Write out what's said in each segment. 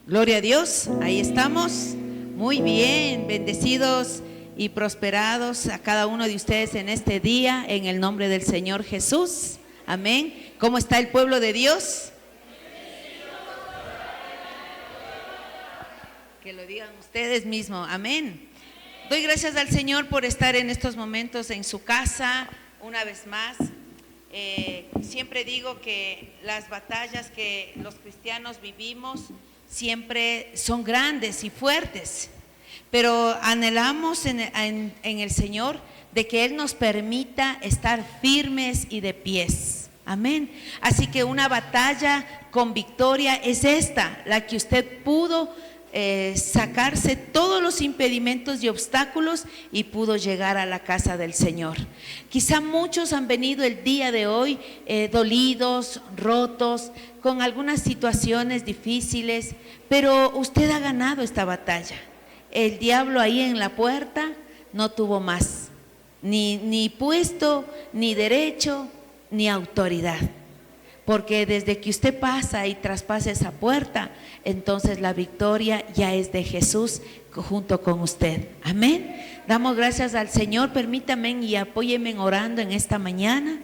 Gloria a Dios, ahí estamos. Muy bien, bendecidos y prosperados a cada uno de ustedes en este día, en el nombre del Señor Jesús. Amén. ¿Cómo está el pueblo de Dios? Que lo digan ustedes mismos. Amén. Doy gracias al Señor por estar en estos momentos en su casa, una vez más. Siempre digo que las batallas que los cristianos vivimos siempre son grandes y fuertes, pero anhelamos en el Señor de que Él nos permita estar firmes y de pies. Amén. Así que una batalla con victoria es esta, la que usted pudo sacarse todos los impedimentos y obstáculos y pudo llegar a la casa del Señor. Quizá muchos han venido el día de hoy dolidos, rotos, con algunas situaciones difíciles, pero usted ha ganado esta batalla. El diablo ahí en la puerta no tuvo más, ni puesto, ni derecho, ni autoridad. Porque desde que usted pasa y traspasa esa puerta, entonces la victoria ya es de Jesús junto con usted. Amén. Damos gracias al Señor. Permítanme y apóyenme orando en esta mañana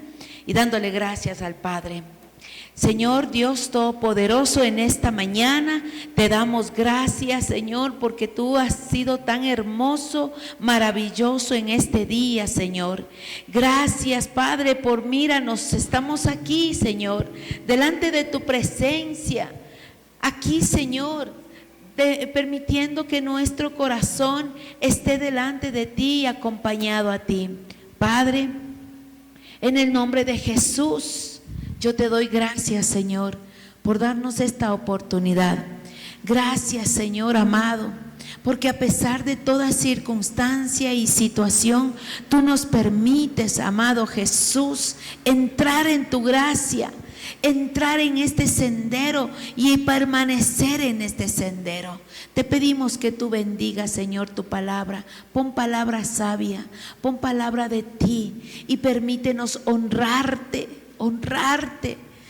y dándole gracias al Padre. Señor Dios Todopoderoso, en esta mañana te damos gracias, Señor, porque tú has sido tan hermoso, maravilloso en este día, Señor. Gracias, Padre, por míranos, estamos aquí, Señor, delante de tu presencia, aquí, Señor, permitiendo que nuestro corazón esté delante de ti y acompañado a ti. Padre, en el nombre de Jesús, yo te doy gracias, Señor, por darnos esta oportunidad. Gracias, Señor amado, porque a pesar de toda circunstancia y situación, tú nos permites, amado Jesús, entrar en tu gracia, entrar en este sendero y permanecer en este sendero. Te pedimos que tú bendigas, Señor, tu palabra. Pon palabra sabia, pon palabra de ti y permítenos honrarte,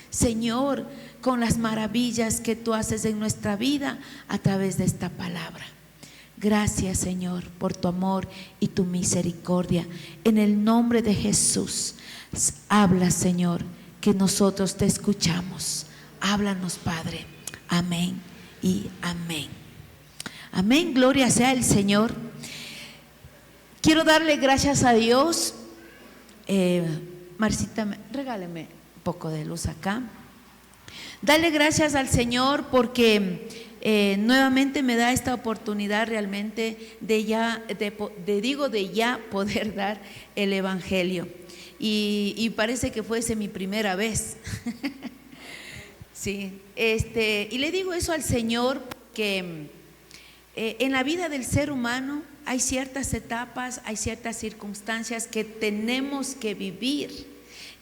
Señor, con las maravillas que tú haces en nuestra vida a través de esta palabra. Gracias, Señor, por tu amor y tu misericordia. En el nombre de Jesús, habla, Señor, que nosotros te escuchamos. Háblanos, Padre. Amén y amén. Amén, gloria sea el Señor. Quiero darle gracias a Dios. Marcita, regáleme un poco de luz acá. Dale gracias al Señor porque nuevamente me da esta oportunidad realmente de ya poder dar el Evangelio. Y parece que fuese mi primera vez. Sí, y le digo eso al Señor porque en la vida del ser humano hay ciertas etapas, hay ciertas circunstancias que tenemos que vivir,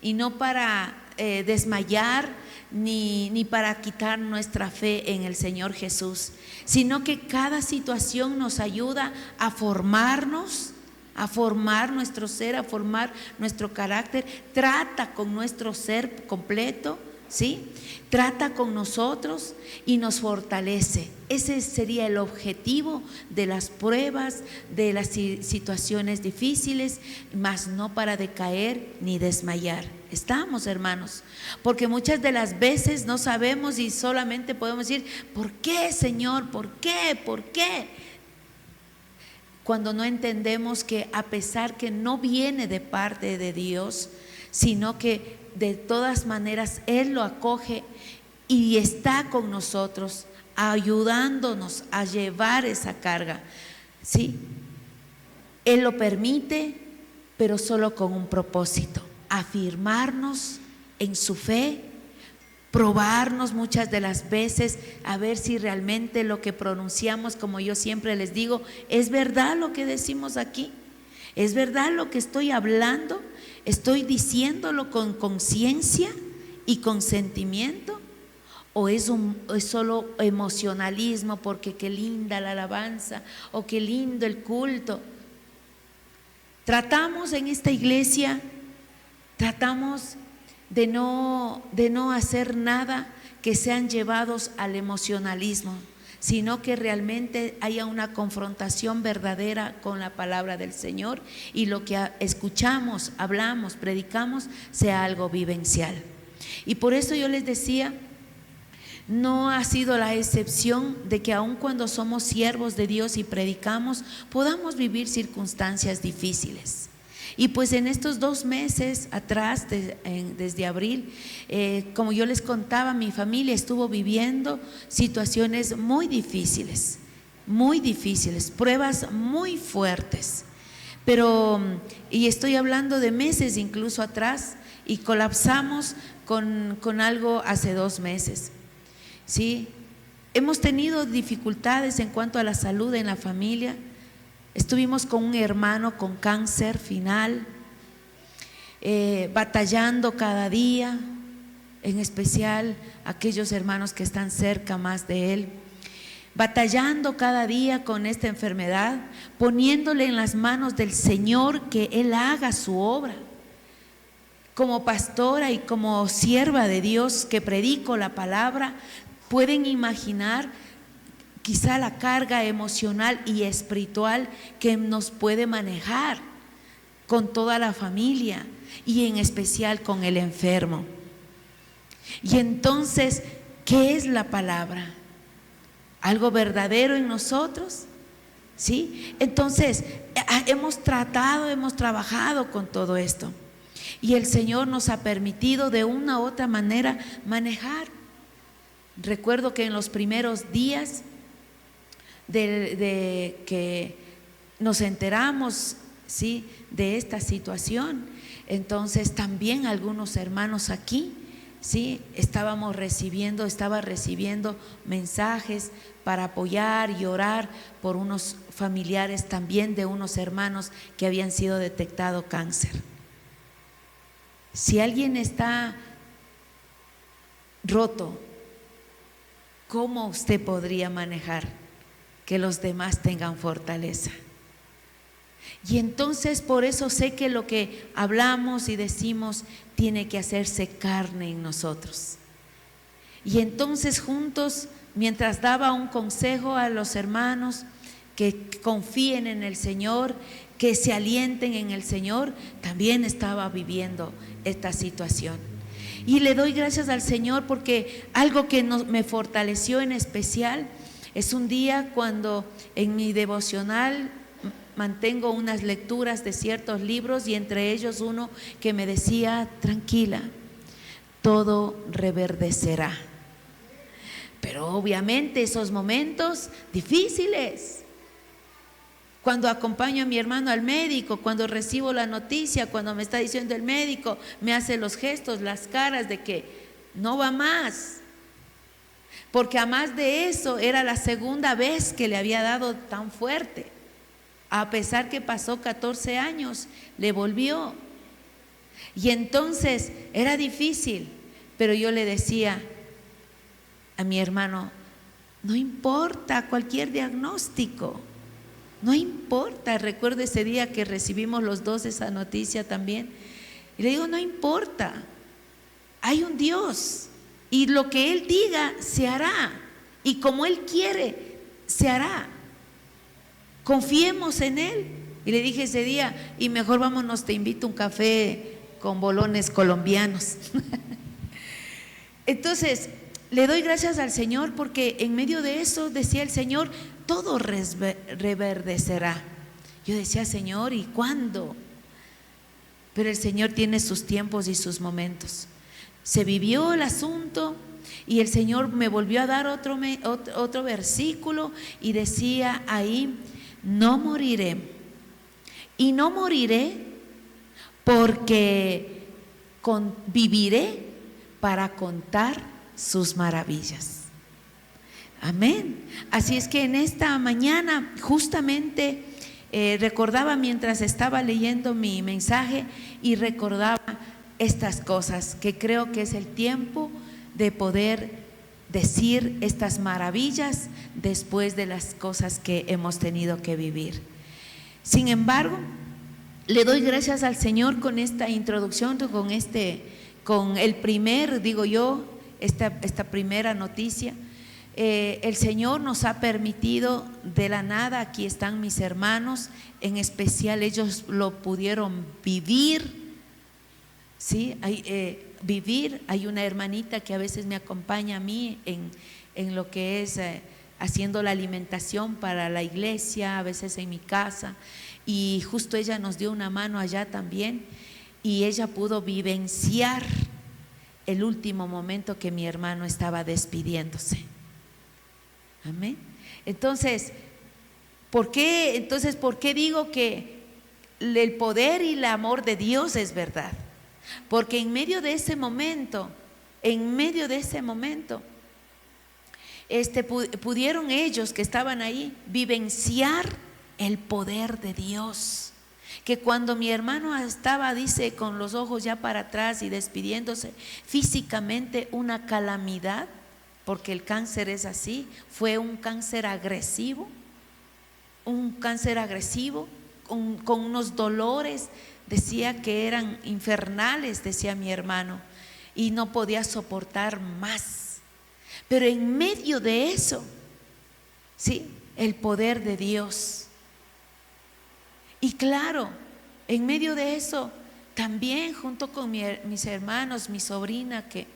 y no para desmayar ni para quitar nuestra fe en el Señor Jesús, sino que cada situación nos ayuda a formarnos, a formar nuestro ser, a formar nuestro carácter. Trata con nuestro ser completo, ¿sí? Trata con nosotros y nos fortalece. Ese sería el objetivo de las pruebas, de las situaciones difíciles, mas no para decaer ni desmayar. Estamos, hermanos, porque muchas de las veces no sabemos y solamente podemos decir: ¿por qué, Señor? ¿Por qué? ¿Por qué? Cuando no entendemos que a pesar que no viene de parte de Dios, sino que de todas maneras Él lo acoge y está con nosotros, ayudándonos a llevar esa carga, ¿sí? Él lo permite, pero solo con un propósito: afirmarnos en su fe, probarnos muchas de las veces a ver si realmente lo que pronunciamos, como yo siempre les digo, es verdad lo que decimos aquí, es verdad lo que estoy hablando, estoy diciéndolo con conciencia y con sentimiento, o es solo emocionalismo porque qué linda la alabanza o qué lindo el culto. Tratamos en esta iglesia, tratamos de no hacer nada que sean llevados al emocionalismo, sino que realmente haya una confrontación verdadera con la palabra del Señor y lo que escuchamos, hablamos, predicamos sea algo vivencial. Y por eso yo les decía, no ha sido la excepción de que aun cuando somos siervos de Dios y predicamos, podamos vivir circunstancias difíciles. Y pues en estos 2 meses atrás, desde abril, como yo les contaba, mi familia estuvo viviendo situaciones muy difíciles, pruebas muy fuertes. Y estoy hablando de meses incluso atrás, y colapsamos con algo hace 2 meses. ¿Sí? Hemos tenido dificultades en cuanto a la salud en la familia. Estuvimos con un hermano con cáncer final, batallando cada día, en especial aquellos hermanos que están cerca más de él, batallando cada día con esta enfermedad, poniéndole en las manos del Señor que Él haga su obra. Como pastora y como sierva de Dios que predico la palabra, pueden imaginar quizá la carga emocional y espiritual que nos puede manejar con toda la familia y en especial con el enfermo. Y entonces, ¿qué es la palabra? ¿Algo verdadero en nosotros? ¿Sí? Entonces, hemos trabajado con todo esto. Y el Señor nos ha permitido de una u otra manera manejar. Recuerdo que en los primeros días de que nos enteramos, ¿sí?, de esta situación, entonces también algunos hermanos aquí, ¿sí?, estaba recibiendo mensajes para apoyar y orar por unos familiares también de unos hermanos que habían sido detectado cáncer. Si alguien está roto, ¿cómo usted podría manejar que los demás tengan fortaleza? Y entonces por eso sé que lo que hablamos y decimos tiene que hacerse carne en nosotros. Y entonces juntos, mientras daba un consejo a los hermanos que confíen en el Señor, que se alienten en el Señor, también estaba viviendo esta situación. Y le doy gracias al Señor porque algo que me fortaleció en especial es un día cuando en mi devocional mantengo unas lecturas de ciertos libros y entre ellos uno que me decía: tranquila, todo reverdecerá. Pero obviamente esos momentos difíciles, cuando acompaño a mi hermano al médico, cuando recibo la noticia, cuando me está diciendo el médico, me hace los gestos, las caras de que no va más, porque a más de eso era la segunda vez que le había dado tan fuerte. A pesar que pasó 14 años, le volvió. Y entonces era difícil, pero yo le decía a mi hermano: no importa cualquier diagnóstico, no importa. Recuerdo ese día que recibimos los dos esa noticia también, y le digo: no importa, hay un Dios y lo que Él diga se hará, y como Él quiere se hará. Confiemos en Él. Y le dije ese día: y mejor vámonos, te invito a un café con bolones colombianos. Entonces le doy gracias al Señor porque en medio de eso decía el Señor: todo reverdecerá. Yo decía: Señor, ¿y cuándo? Pero el Señor tiene sus tiempos y sus momentos. Se vivió el asunto y el Señor me volvió a dar otro versículo y decía ahí: no moriré, y no moriré porque viviré para contar sus maravillas. Amén. Así es que en esta mañana justamente recordaba mientras estaba leyendo mi mensaje y recordaba estas cosas que creo que es el tiempo de poder decir estas maravillas después de las cosas que hemos tenido que vivir. Sin embargo, le doy gracias al Señor con esta introducción, con el primer, digo yo, esta primera noticia, el Señor nos ha permitido de la nada, aquí están mis hermanos, en especial ellos lo pudieron vivir, ¿sí? Vivir. Hay una hermanita que a veces me acompaña a mí en lo que es haciendo la alimentación para la iglesia, a veces en mi casa, y justo ella nos dio una mano allá también, y ella pudo vivenciar el último momento que mi hermano estaba despidiéndose. Amén. Entonces, ¿por qué digo que el poder y el amor de Dios es verdad? Porque en medio de ese momento, pudieron ellos que estaban ahí vivenciar el poder de Dios. Que cuando mi hermano estaba, dice, con los ojos ya para atrás y despidiéndose, físicamente una calamidad, porque el cáncer es así, fue un cáncer agresivo, con unos dolores, decía que eran infernales, decía mi hermano, y no podía soportar más. Pero en medio de eso, sí, el poder de Dios. Y claro, en medio de eso, también junto con mis hermanos, mi sobrina que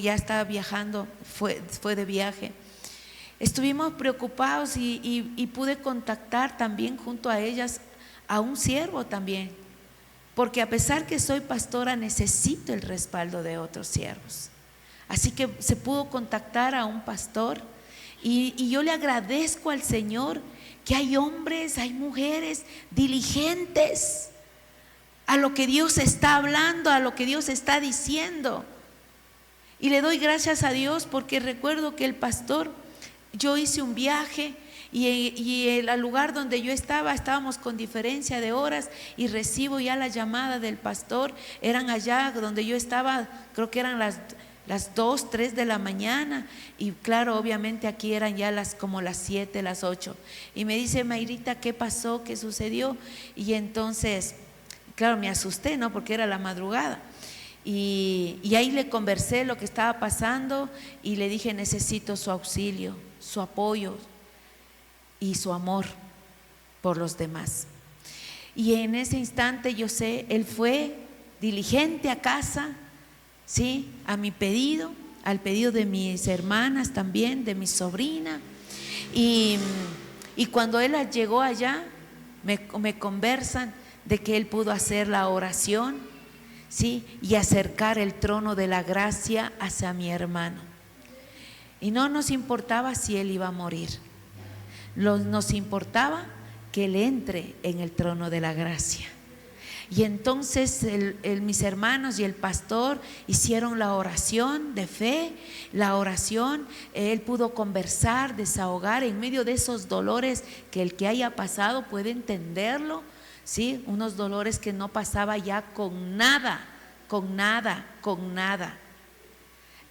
ya estaba viajando, fue de viaje, estuvimos preocupados y pude contactar también junto a ellas a un siervo también, porque a pesar que soy pastora necesito el respaldo de otros siervos. Así que se pudo contactar a un pastor y yo le agradezco al Señor que hay hombres, hay mujeres diligentes a lo que Dios está hablando, a lo que Dios está diciendo. Y le doy gracias a Dios porque recuerdo que el pastor, yo hice un viaje y el lugar donde yo estábamos con diferencia de horas y recibo ya la llamada del pastor. Eran allá donde yo estaba, creo que eran las 2, 3 de la mañana, y claro, obviamente aquí eran ya como las 7, las 8, y me dice: Mayrita, ¿qué pasó? ¿Qué sucedió? Y entonces, claro, me asusté, ¿no? Porque era la madrugada, y ahí le conversé lo que estaba pasando y le dije: necesito su auxilio, su apoyo y su amor por los demás. Y en ese instante yo sé, él fue diligente a casa, sí, a mi pedido, al pedido de mis hermanas también, de mi sobrina, y cuando él llegó allá me conversan de que él pudo hacer la oración, sí, y acercar el trono de la gracia hacia mi hermano. Y no nos importaba si él iba a morir, nos importaba que él entre en el trono de la gracia. Y entonces mis hermanos y el pastor hicieron la oración de fe, la oración, él pudo conversar, desahogar en medio de esos dolores que el que haya pasado puede entenderlo, ¿sí? Unos dolores que no pasaba ya con nada.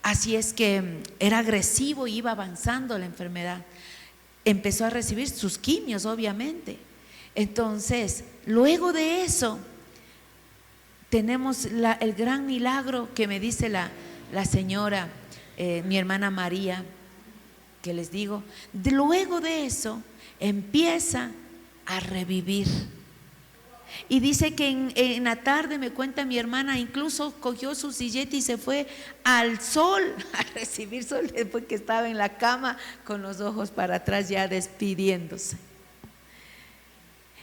Así es que era agresivo y iba avanzando la enfermedad. Empezó a recibir sus quimios, obviamente. Entonces, luego de eso, tenemos el gran milagro que me dice la señora, mi hermana María, que les digo, luego de eso empieza a revivir. Y dice que en la tarde, me cuenta mi hermana, incluso cogió su sillete y se fue al sol a recibir sol después que estaba en la cama con los ojos para atrás ya despidiéndose.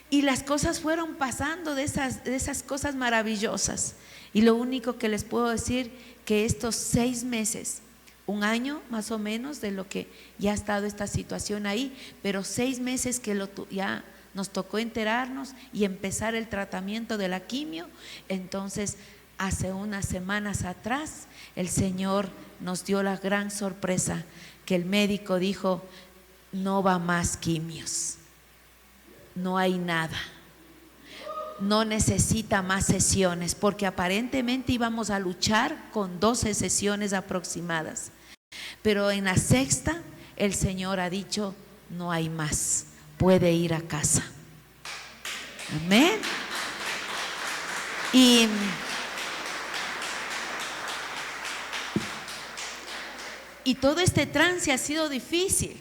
Y las cosas fueron pasando de esas cosas maravillosas. Y lo único que les puedo decir, que estos 6 meses, 1 año más o menos de lo que ya ha estado esta situación ahí, pero 6 meses que ya nos tocó enterarnos y empezar el tratamiento de la quimio. Entonces, hace unas semanas atrás, el Señor nos dio la gran sorpresa que el médico dijo: no va más quimios. No hay nada, no necesita más sesiones, porque aparentemente íbamos a luchar con 12 sesiones aproximadas, pero en la 6ª el Señor ha dicho: no hay más, puede ir a casa. Amén. Y todo este trance ha sido difícil.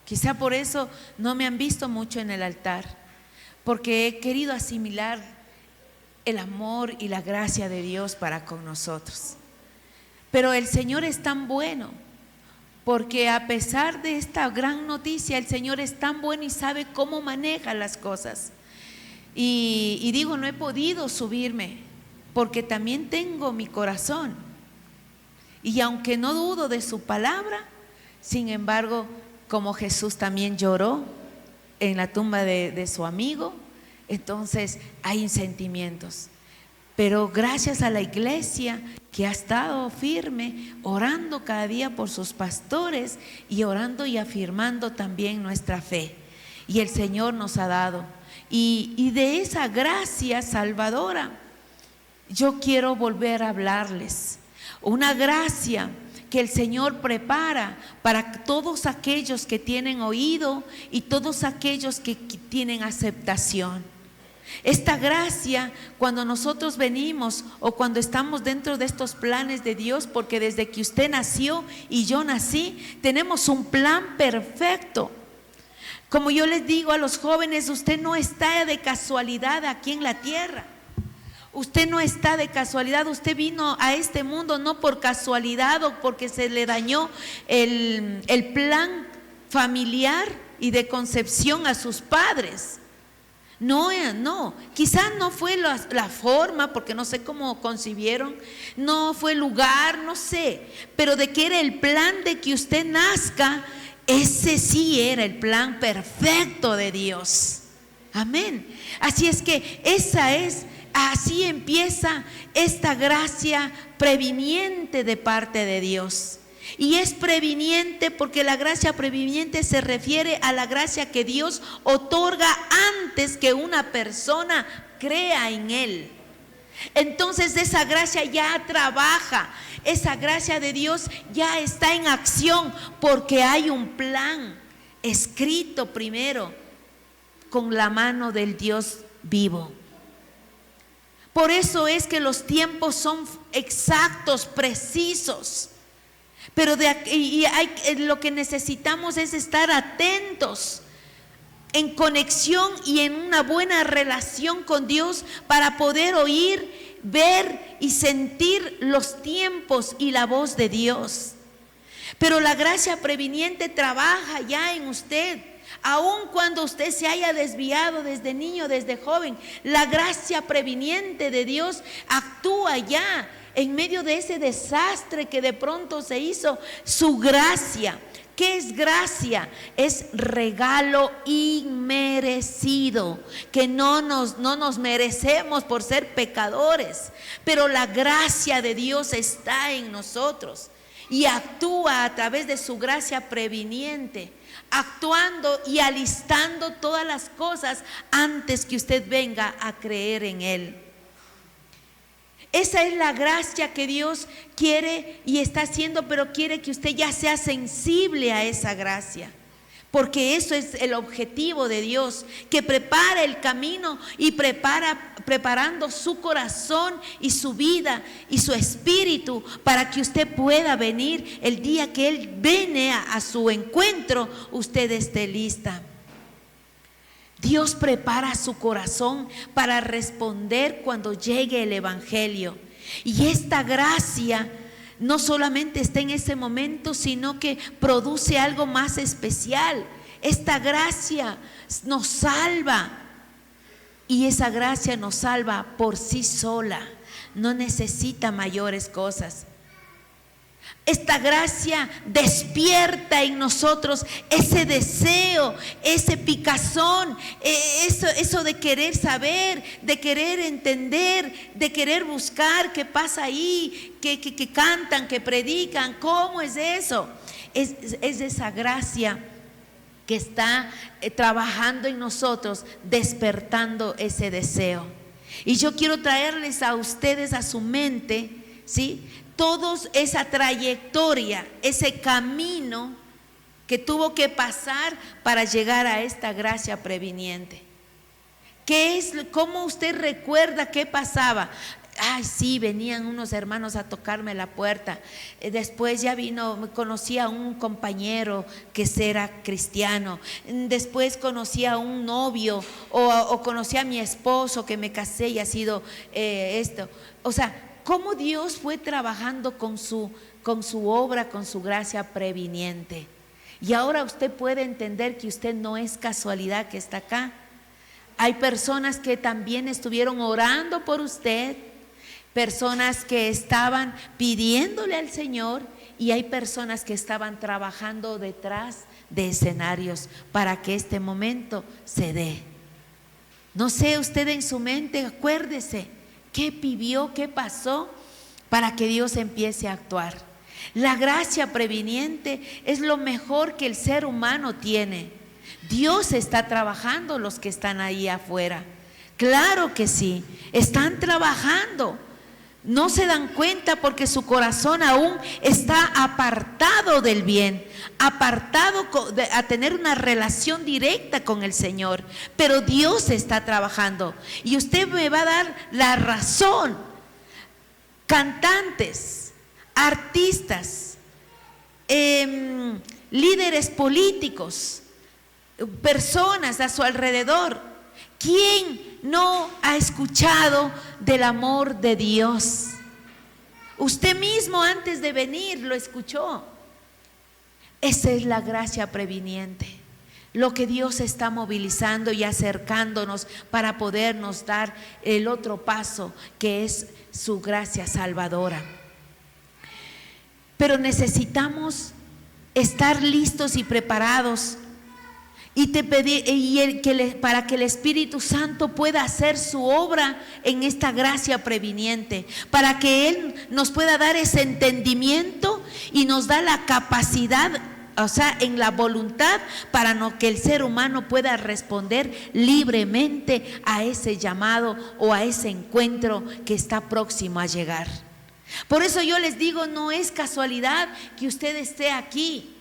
Quizá por eso no me han visto mucho en el altar, porque he querido asimilar el amor y la gracia de Dios para con nosotros. Pero el Señor es tan bueno, porque a pesar de esta gran noticia, el Señor es tan bueno y sabe cómo maneja las cosas. Y digo, no he podido subirme, porque también tengo mi corazón. Y aunque no dudo de su palabra, sin embargo, como Jesús también lloró en la tumba de su amigo, entonces hay sentimientos. Pero gracias a la iglesia que ha estado firme, orando cada día por sus pastores y orando y afirmando también nuestra fe. Y el Señor nos ha dado. Y de esa gracia salvadora, yo quiero volver a hablarles. Una gracia que el Señor prepara para todos aquellos que tienen oído y todos aquellos que tienen aceptación. Esta gracia, cuando nosotros venimos o cuando estamos dentro de estos planes de Dios, porque desde que usted nació y yo nací, tenemos un plan perfecto. Como yo les digo a los jóvenes, usted no está de casualidad aquí en la tierra. Usted no está de casualidad, usted vino a este mundo no por casualidad o porque se le dañó el plan familiar y de concepción a sus padres. No, quizás no fue la forma, porque no sé cómo concibieron, no fue el lugar, no sé, pero de que era el plan de que usted nazca, ese sí era el plan perfecto de Dios. Amén. Así es que así empieza esta gracia previniente de parte de Dios. Y es previniente porque la gracia previniente se refiere a la gracia que Dios otorga antes que una persona crea en Él. Entonces esa gracia ya trabaja, esa gracia de Dios ya está en acción porque hay un plan escrito primero con la mano del Dios vivo. Por eso es que los tiempos son exactos, precisos. Pero lo que necesitamos es estar atentos, en conexión y en una buena relación con Dios para poder oír, ver y sentir los tiempos y la voz de Dios. Pero la gracia previniente trabaja ya en usted. Aun cuando usted se haya desviado desde niño, desde joven, la gracia previniente de Dios actúa ya en medio de ese desastre que de pronto se hizo. Su gracia, ¿qué es gracia? Es regalo inmerecido, que no nos merecemos por ser pecadores, pero la gracia de Dios está en nosotros y actúa a través de su gracia previniente, actuando y alistando todas las cosas antes que usted venga a creer en Él. Esa es la gracia que Dios quiere y está haciendo, pero quiere que usted ya sea sensible a esa gracia, porque eso es el objetivo de Dios, que prepara el camino y preparando su corazón y su vida y su espíritu para que usted pueda venir el día que Él viene a su encuentro, usted esté lista. Dios prepara su corazón para responder cuando llegue el Evangelio. Y esta gracia no solamente está en ese momento, sino que produce algo más especial. Esta gracia nos salva. Y esa gracia nos salva por sí sola. No necesita mayores cosas. Esta gracia despierta en nosotros ese deseo, ese picazón, eso de querer saber, de querer entender, de querer buscar qué pasa ahí, que cantan, que predican. ¿Cómo es eso? Es esa gracia que está trabajando en nosotros, despertando ese deseo. Y yo quiero traerles a ustedes a su mente, ¿sí?, todos esa trayectoria, ese camino que tuvo que pasar para llegar a esta gracia previniente. ¿Cómo usted recuerda qué pasaba? ay, sí, venían unos hermanos a tocarme la puerta. Después ya conocí a un compañero que era cristiano. Después conocí a un novio o conocí a mi esposo que me casé y ha sido esto. O sea, cómo Dios fue trabajando con su obra, con su gracia previniente. Y ahora usted puede entender que usted no es casualidad que está acá. Hay personas que también estuvieron orando por usted, personas que estaban pidiéndole al Señor, y hay personas que estaban trabajando detrás de escenarios para que este momento se dé. No sé, usted en su mente, acuérdese qué vivió, qué pasó para que Dios empiece a actuar. La gracia previniente es lo mejor que el ser humano tiene. Dios está trabajando, los que están ahí afuera. Claro que sí, están trabajando. No se dan cuenta porque su corazón aún está apartado del bien, apartado a tener una relación directa con el Señor. Pero Dios está trabajando y usted me va a dar la razón. Cantantes, artistas, líderes políticos, personas a su alrededor, ¿quién no ha escuchado del amor de Dios? Usted mismo antes de venir lo escuchó. Esa es la gracia previniente, lo que Dios está movilizando y acercándonos para podernos dar el otro paso, que es su gracia salvadora. Pero necesitamos estar listos y preparados para que el Espíritu Santo pueda hacer su obra en esta gracia previniente, para que Él nos pueda dar ese entendimiento y nos da la capacidad, o sea, en la voluntad, para que el ser humano pueda responder libremente a ese llamado o a ese encuentro que está próximo a llegar. Por eso yo les digo, no es casualidad que usted esté aquí.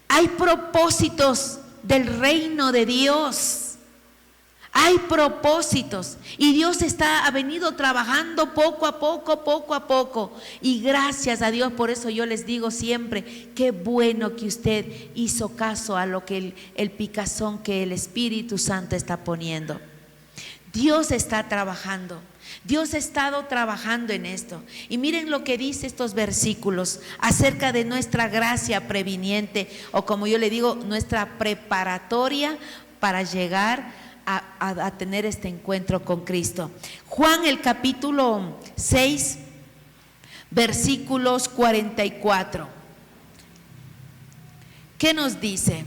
Hay propósitos del reino de Dios. Hay propósitos y Dios ha venido trabajando poco a poco, y gracias a Dios. Por eso yo les digo siempre, qué bueno que usted hizo caso a lo que el picazón que el Espíritu Santo está poniendo. Dios está trabajando. Dios ha estado trabajando en esto. Y miren lo que dice estos versículos acerca de nuestra gracia previniente, o como yo le digo, nuestra preparatoria para llegar a tener este encuentro con Cristo. Juan, el capítulo 6, versículos 44. ¿Qué nos dice?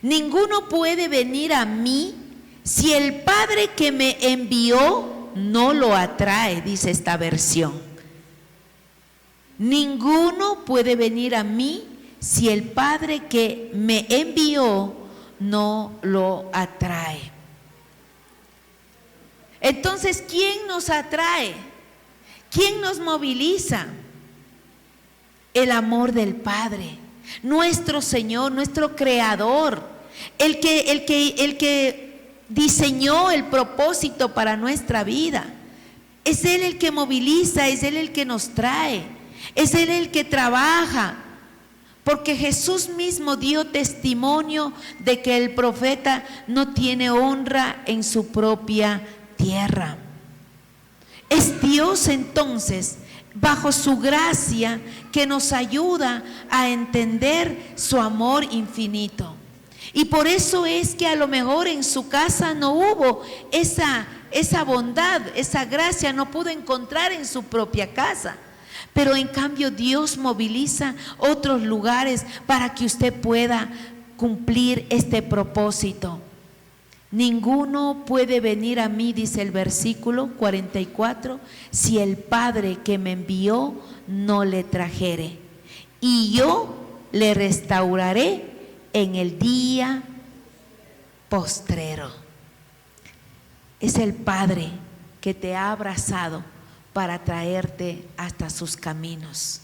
Ninguno puede venir a mí si el Padre que me envió no lo atrae, dice esta versión. Ninguno puede venir a mí si el Padre que me envió no lo atrae. Entonces, ¿quién nos atrae? ¿Quién nos moviliza? El amor del Padre, nuestro Señor, nuestro Creador, el que diseñó el propósito para nuestra vida. Es Él el que moviliza, es Él el que nos trae, es Él el que trabaja, porque Jesús mismo dio testimonio de que el profeta no tiene honra en su propia tierra. Es Dios entonces, bajo su gracia, que nos ayuda a entender su amor infinito. Y por eso es que a lo mejor en su casa no hubo esa bondad, esa gracia, no pudo encontrar en su propia casa. Pero en cambio Dios moviliza otros lugares para que usted pueda cumplir este propósito. Ninguno puede venir a mí, dice el versículo 44, si el Padre que me envió no le trajere, y yo le restauraré en el día postrero. Es el Padre que te ha abrazado para traerte hasta sus caminos.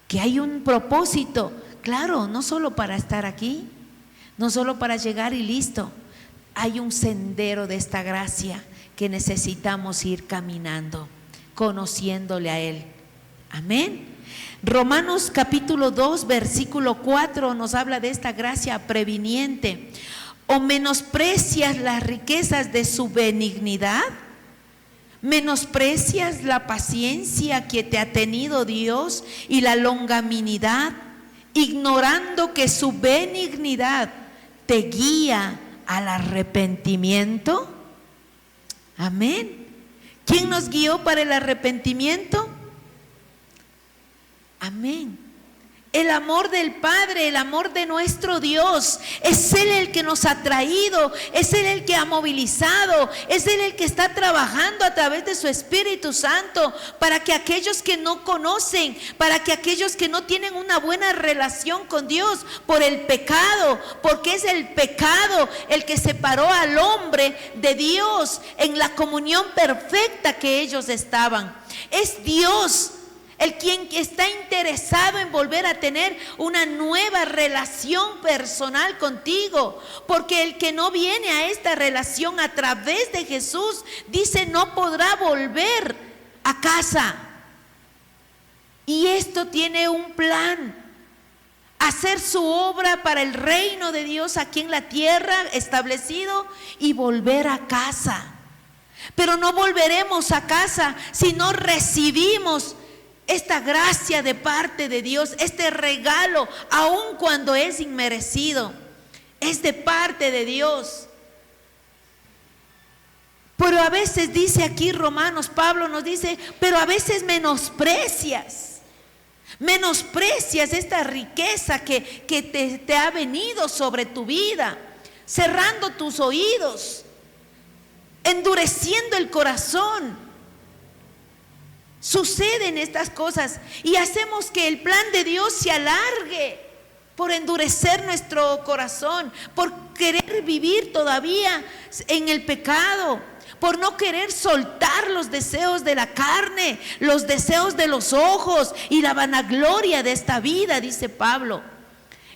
Que hay un propósito, claro, no solo para estar aquí, no solo para llegar y listo. Hay un sendero de esta gracia que necesitamos ir caminando, conociéndole a Él. Amén. Romanos capítulo 2, versículo 4 nos habla de esta gracia previniente. ¿O menosprecias las riquezas de su benignidad? ¿Menosprecias la paciencia que te ha tenido Dios y la longanimidad, ignorando que su benignidad te guía al arrepentimiento? Amén. ¿Quién nos guió para el arrepentimiento? Amén. El amor del Padre, el amor de nuestro Dios, es Él el que nos ha traído, es Él el que ha movilizado, es Él el que está trabajando a través de su Espíritu Santo para que aquellos que no conocen, para que aquellos que no tienen una buena relación con Dios por el pecado, porque es el pecado el que separó al hombre de Dios en la comunión perfecta que ellos estaban. Es Dios el quien está interesado en volver a tener una nueva relación personal contigo, porque el que no viene a esta relación a través de Jesús, dice, no podrá volver a casa. Y esto tiene un plan: hacer su obra para el reino de Dios aquí en la tierra establecido y volver a casa. Pero no volveremos a casa si no recibimos esta gracia de parte de Dios, este regalo, aun cuando es inmerecido, es de parte de Dios. Pero a veces dice aquí Romanos, Pablo nos dice, pero a veces menosprecias esta riqueza que te ha venido sobre tu vida, cerrando tus oídos, endureciendo el corazón. Suceden estas cosas y hacemos que el plan de Dios se alargue por endurecer nuestro corazón, por querer vivir todavía en el pecado, por no querer soltar los deseos de la carne, los deseos de los ojos y la vanagloria de esta vida, dice Pablo.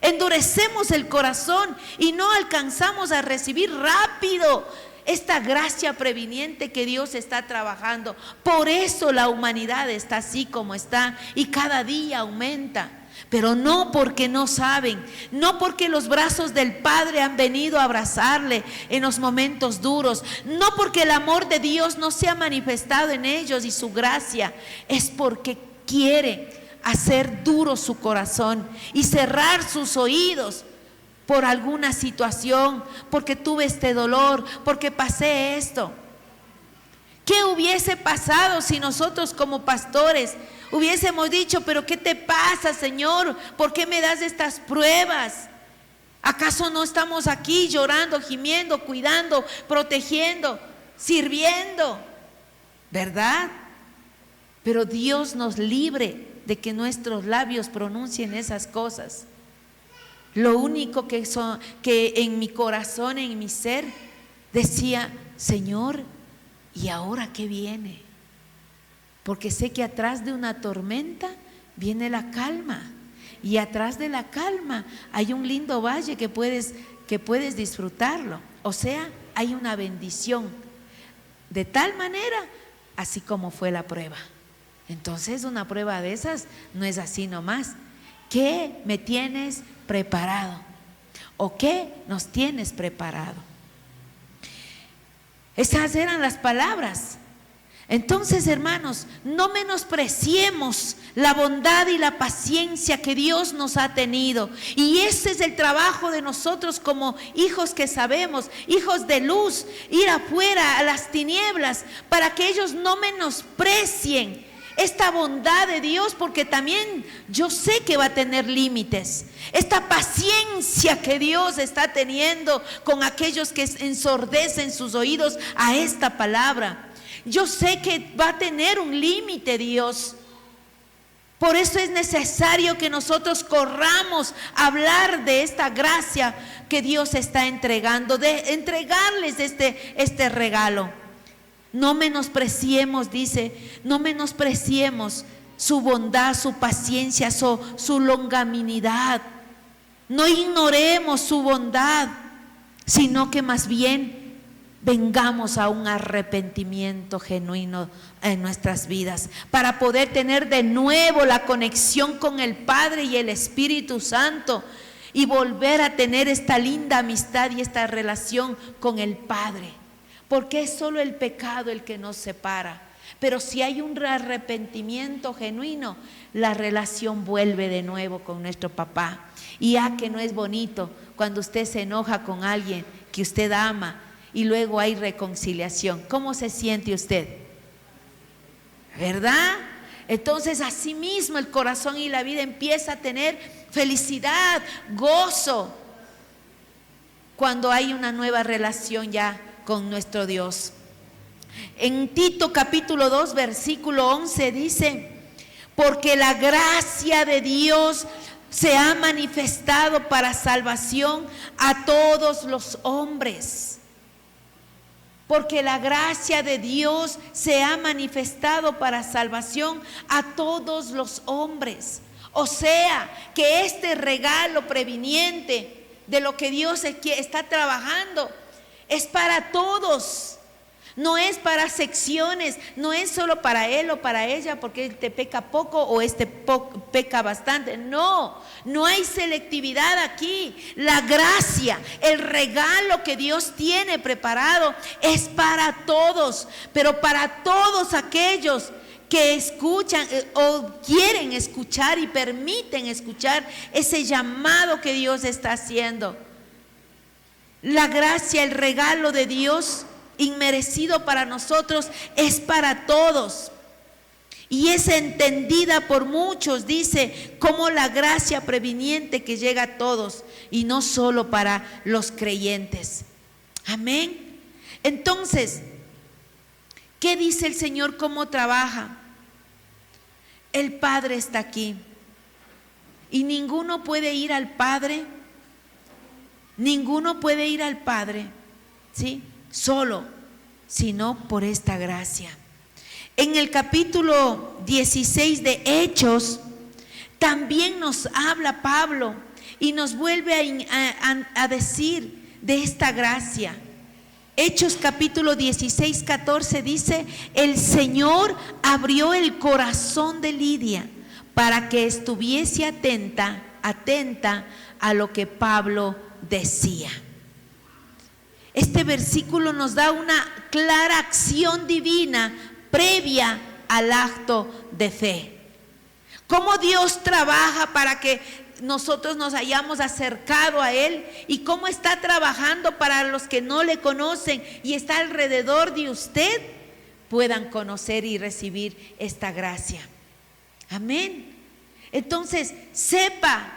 Endurecemos el corazón y no alcanzamos a recibir rápido esta gracia previniente que Dios está trabajando. Por eso la humanidad está así como está y cada día aumenta. Pero no porque no saben, no porque los brazos del Padre han venido a abrazarle en los momentos duros, no porque el amor de Dios no se ha manifestado en ellos y su gracia, es porque quiere hacer duro su corazón y cerrar sus oídos por alguna situación, porque tuve este dolor, porque pasé esto. ¿Qué hubiese pasado si nosotros como pastores hubiésemos dicho, pero qué te pasa, Señor? ¿Por qué me das estas pruebas? ¿Acaso no estamos aquí llorando, gimiendo, cuidando, protegiendo, sirviendo? ¿Verdad? Pero Dios nos libre de que nuestros labios pronuncien esas cosas. Lo único que en mi corazón, en mi ser, decía, Señor, ¿y ahora qué viene? Porque sé que atrás de una tormenta viene la calma, y atrás de la calma hay un lindo valle que puedes disfrutarlo. O sea, hay una bendición. De tal manera, así como fue la prueba. Entonces, una prueba de esas no es así nomás. ¿Qué me tienes preparado? ¿O qué nos tienes preparado? Esas eran las palabras. Entonces, hermanos, no menospreciemos la bondad y la paciencia que Dios nos ha tenido. Y ese es el trabajo de nosotros como hijos que sabemos, hijos de luz, ir afuera a las tinieblas para que ellos no menosprecien esta bondad de Dios, porque también yo sé que va a tener límites. Esta paciencia que Dios está teniendo con aquellos que ensordecen sus oídos a esta palabra, yo sé que va a tener un límite, Dios. Por eso es necesario que nosotros corramos a hablar de esta gracia que Dios está entregando, de entregarles este regalo. No menospreciemos, dice, no menospreciemos su bondad, su paciencia, su longanimidad. No ignoremos su bondad, sino que más bien vengamos a un arrepentimiento genuino en nuestras vidas, para poder tener de nuevo la conexión con el Padre y el Espíritu Santo y volver a tener esta linda amistad y esta relación con el Padre, porque es solo el pecado el que nos separa. Pero si hay un arrepentimiento genuino, la relación vuelve de nuevo con nuestro papá. Y que no es bonito cuando usted se enoja con alguien que usted ama y luego hay reconciliación. ¿Cómo se siente usted? ¿Verdad? Entonces así mismo el corazón y la vida empieza a tener felicidad, gozo, cuando hay una nueva relación ya con nuestro Dios. En Tito capítulo 2 versículo 11 dice: porque la gracia de Dios se ha manifestado para salvación a todos los hombres. Porque la gracia de Dios se ha manifestado para salvación a todos los hombres. O sea, que este regalo previniente de lo que Dios está trabajando es para todos. No es para secciones, no es solo para él o para ella, porque este peca poco o este peca bastante. No, no hay selectividad aquí. La gracia, el regalo que Dios tiene preparado es para todos, pero para todos aquellos que escuchan o quieren escuchar y permiten escuchar ese llamado que Dios está haciendo. La gracia, el regalo de Dios inmerecido para nosotros es para todos y es entendida por muchos, dice, como la gracia previniente que llega a todos y no solo para los creyentes. Amén. Entonces, ¿qué dice el Señor? ¿Cómo trabaja? El Padre está aquí y ninguno puede ir al Padre, ¿sí? Solo, sino por esta gracia. En el capítulo 16 de Hechos también nos habla Pablo y nos vuelve a decir de esta gracia. Hechos capítulo 16, 14 dice: el Señor abrió el corazón de Lidia para que estuviese atenta a lo que Pablo decía. Este versículo nos da una clara acción divina previa al acto de fe. Cómo Dios trabaja para que nosotros nos hayamos acercado a Él y cómo está trabajando para los que no le conocen y está alrededor de usted, puedan conocer y recibir esta gracia. Amén. Entonces, sepa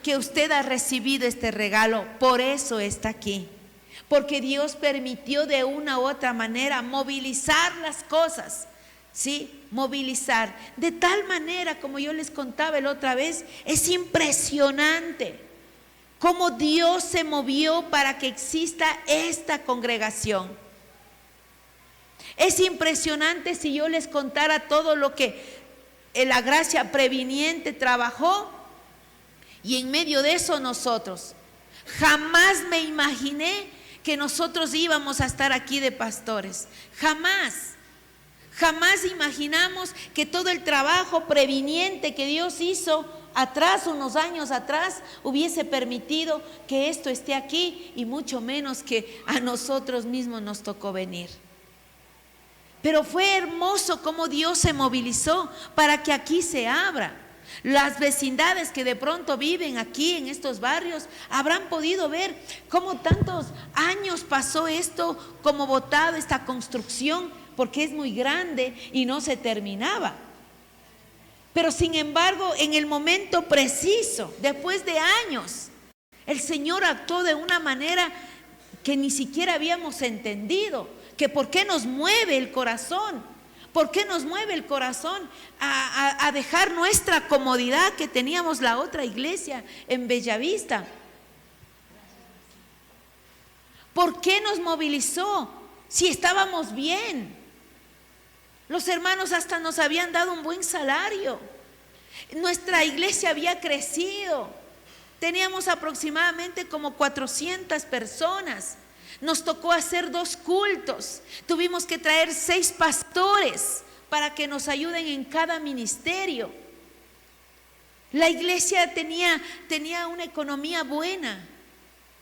que usted ha recibido este regalo, por eso está aquí. Porque Dios permitió de una u otra manera movilizar las cosas, ¿sí? Movilizar. De tal manera, como yo les contaba la otra vez, es impresionante cómo Dios se movió para que exista esta congregación. Es impresionante si yo les contara todo lo que la gracia previniente trabajó y en medio de eso nosotros. Jamás me imaginé que nosotros íbamos a estar aquí de pastores. Jamás imaginamos que todo el trabajo previniente que Dios hizo atrás, unos años atrás, hubiese permitido que esto esté aquí y mucho menos que a nosotros mismos nos tocó venir. Pero fue hermoso cómo Dios se movilizó para que aquí se abra. Las vecindades que de pronto viven aquí en estos barrios habrán podido ver cómo tantos años pasó esto como botado, esta construcción, porque es muy grande y no se terminaba. Pero sin embargo, en el momento preciso, después de años, el Señor actuó de una manera que ni siquiera habíamos entendido, que por qué nos mueve el corazón. ¿Por qué nos mueve el corazón a dejar nuestra comodidad que teníamos la otra iglesia en Bellavista? ¿Por qué nos movilizó si estábamos bien? Los hermanos hasta nos habían dado un buen salario. Nuestra iglesia había crecido. Teníamos aproximadamente como 400 personas. Nos tocó hacer 2 cultos. Tuvimos que traer 6 pastores para que nos ayuden en cada ministerio. La iglesia tenía una economía buena.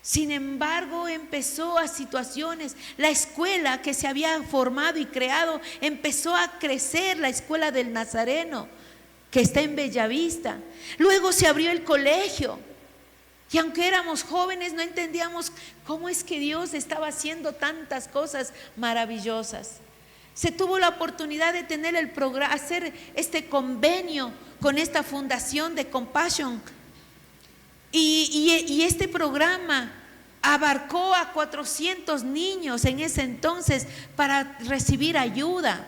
Sin embargo, empezó a situaciones. La escuela que se había formado y creado empezó a crecer, la escuela del Nazareno, que está en Bellavista. Luego se abrió el colegio. Y aunque éramos jóvenes, no entendíamos cómo es que Dios estaba haciendo tantas cosas maravillosas. Se tuvo la oportunidad de tener hacer este convenio con esta fundación de Compassion. Y este programa abarcó a 400 niños en ese entonces para recibir ayuda.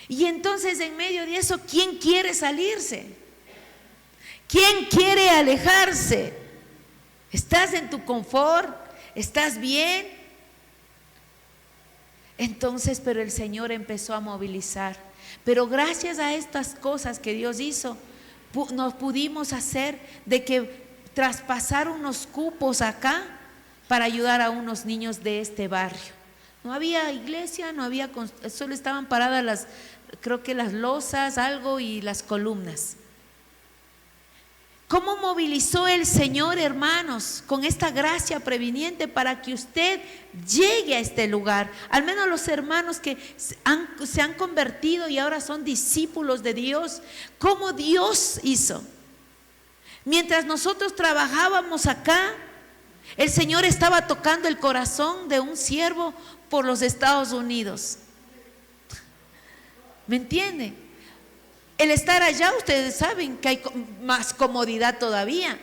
Y entonces, en medio de eso, ¿quién quiere salirse? ¿Quién quiere alejarse? ¿Estás en tu confort? ¿Estás bien? Entonces, pero el Señor empezó a movilizar. Pero gracias a estas cosas que Dios hizo, nos pudimos hacer de que traspasar unos cupos acá para ayudar a unos niños de este barrio. No había iglesia, solo estaban paradas creo que las losas, algo, y las columnas. ¿Cómo movilizó el Señor, hermanos, con esta gracia previniente para que usted llegue a este lugar? Al menos los hermanos que se han convertido y ahora son discípulos de Dios. ¿Cómo Dios hizo? Mientras nosotros trabajábamos acá, el Señor estaba tocando el corazón de un siervo por los Estados Unidos. ¿Me entienden? El estar allá, ustedes saben que hay más comodidad todavía,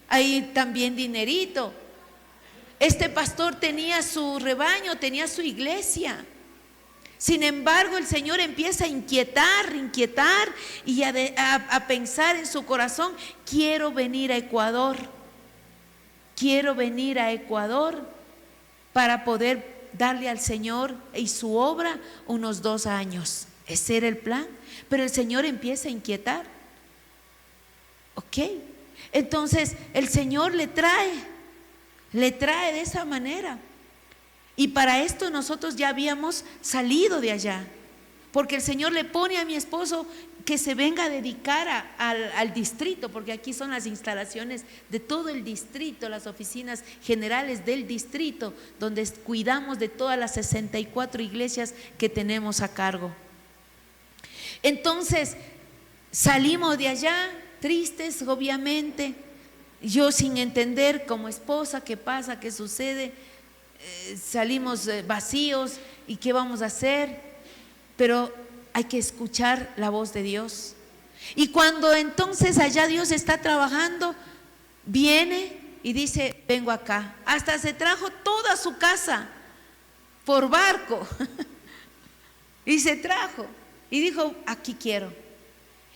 hay también dinerito. Este pastor tenía su rebaño, tenía su iglesia. Sin embargo, el Señor empieza a inquietar y a pensar en su corazón: quiero venir a Ecuador, para poder darle al Señor y su obra unos 2 años. Ese era el plan. Pero el Señor empieza a inquietar. Ok, entonces el Señor le trae de esa manera. Y para esto nosotros ya habíamos salido de allá, porque el Señor le pone a mi esposo que se venga a dedicar al distrito, porque aquí son las instalaciones de todo el distrito, las oficinas generales del distrito, donde cuidamos de todas las 64 iglesias que tenemos a cargo. Entonces salimos de allá tristes, obviamente, yo sin entender como esposa qué pasa, qué sucede. Salimos vacíos y qué vamos a hacer, pero hay que escuchar la voz de Dios. Y cuando entonces allá Dios está trabajando, viene y dice: vengo acá. Hasta se trajo toda su casa por barco y se trajo y dijo: aquí quiero.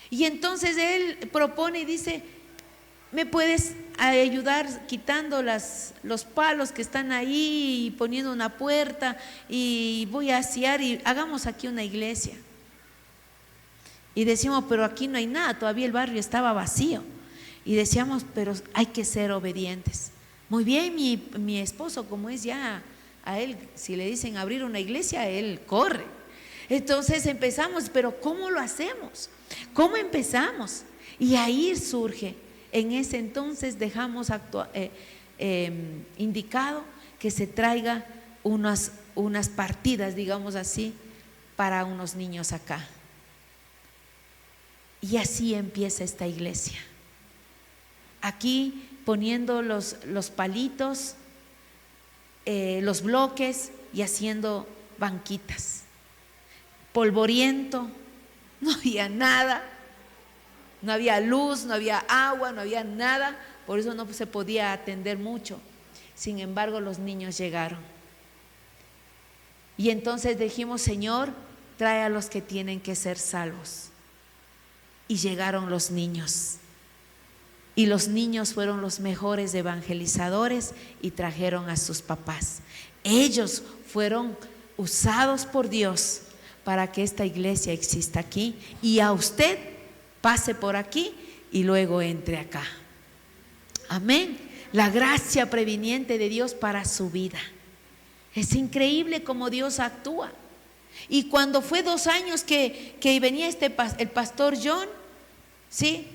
Y entonces él propone y dice: ¿me puedes ayudar quitando los palos que están ahí y poniendo una puerta? Y voy a asear y hagamos aquí una iglesia. Y decimos: pero aquí no hay nada, todavía el barrio estaba vacío. Y decíamos: pero hay que ser obedientes. Muy bien, mi esposo, como es ya, a él si le dicen abrir una iglesia, él corre. Entonces empezamos, pero ¿cómo lo hacemos? ¿Cómo empezamos? Y ahí surge. En ese entonces dejamos indicado que se traiga unas partidas, digamos así, para unos niños acá. Y así empieza esta iglesia. Aquí poniendo los palitos, los bloques y haciendo banquitas. Polvoriento, no había nada. No había luz, no había agua, no había nada, por eso no se podía atender mucho. Sin embargo, los niños llegaron. Y entonces dijimos: Señor, trae a los que tienen que ser salvos. Y llegaron los niños. Y los niños fueron los mejores evangelizadores y trajeron a sus papás. Ellos fueron usados por Dios para que esta iglesia exista aquí, y a usted pase por aquí y luego entre acá. Amén. la gracia previniente de Dios para su vida. Es increíble cómo Dios actúa. Y cuando fue 2 años que venía el pastor John, ¿sí?,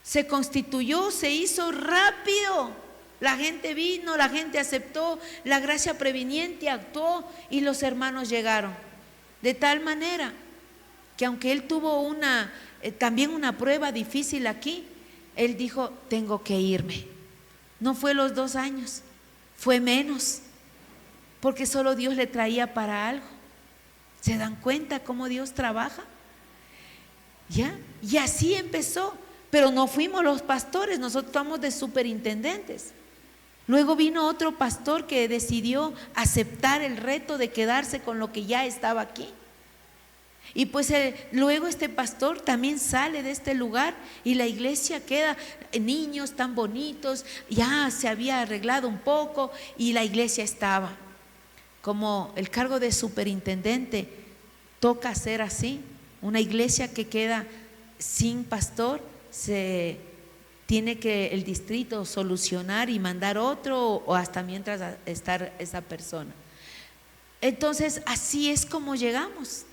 se constituyó, se hizo rápido. La gente vino, la gente aceptó, la gracia previniente actuó y los hermanos llegaron. De tal manera que aunque él tuvo también una prueba difícil aquí, él dijo: tengo que irme. No fue los 2 años, fue menos, porque solo Dios le traía para algo. ¿Se dan cuenta cómo Dios trabaja? ¿Ya? Y así empezó, pero no fuimos los pastores, nosotros estamos de superintendentes. Luego vino otro pastor que decidió aceptar el reto de quedarse con lo que ya estaba aquí. Y pues luego este pastor también sale de este lugar y la iglesia queda, niños tan bonitos, ya se había arreglado un poco y la iglesia estaba. Como el cargo de superintendente toca ser así, una iglesia que queda sin pastor, se tiene que el distrito solucionar y mandar otro o hasta mientras estar esa persona. Entonces así es como llegamos.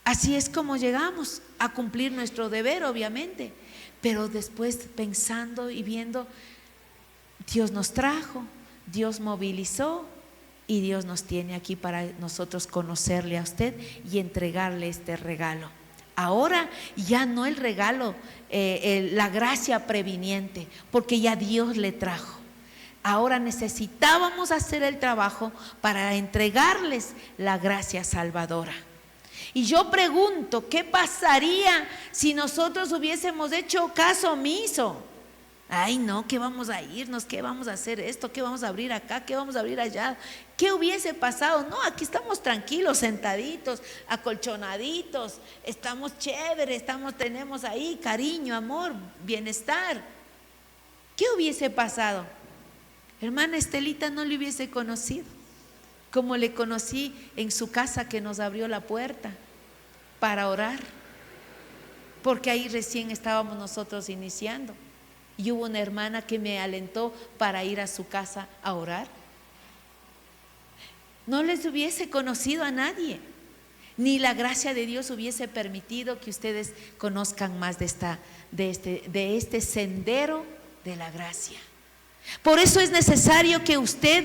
Así es como llegamos a cumplir nuestro deber, obviamente, pero después pensando y viendo, Dios nos trajo, Dios movilizó y Dios nos tiene aquí para nosotros conocerle a usted y entregarle este regalo. Ahora ya no el regalo, la gracia previniente, porque ya Dios le trajo. Ahora necesitábamos hacer el trabajo para entregarles la gracia salvadora. Y yo pregunto, ¿qué pasaría si nosotros hubiésemos hecho caso omiso? Ay, no, ¿qué vamos a irnos? ¿Qué vamos a hacer esto? ¿Qué vamos a abrir acá? ¿Qué vamos a abrir allá? ¿Qué hubiese pasado? No, aquí estamos tranquilos, sentaditos, acolchonaditos, estamos chéveres, tenemos ahí cariño, amor, bienestar. ¿Qué hubiese pasado? Hermana Estelita no le hubiese conocido, como le conocí en su casa, que nos abrió la puerta para orar, porque ahí recién estábamos nosotros iniciando. Y hubo una hermana que me alentó para ir a su casa a orar. No les hubiese conocido a nadie, ni la gracia de Dios hubiese permitido que ustedes conozcan más de este sendero de la gracia. Por eso es necesario que usted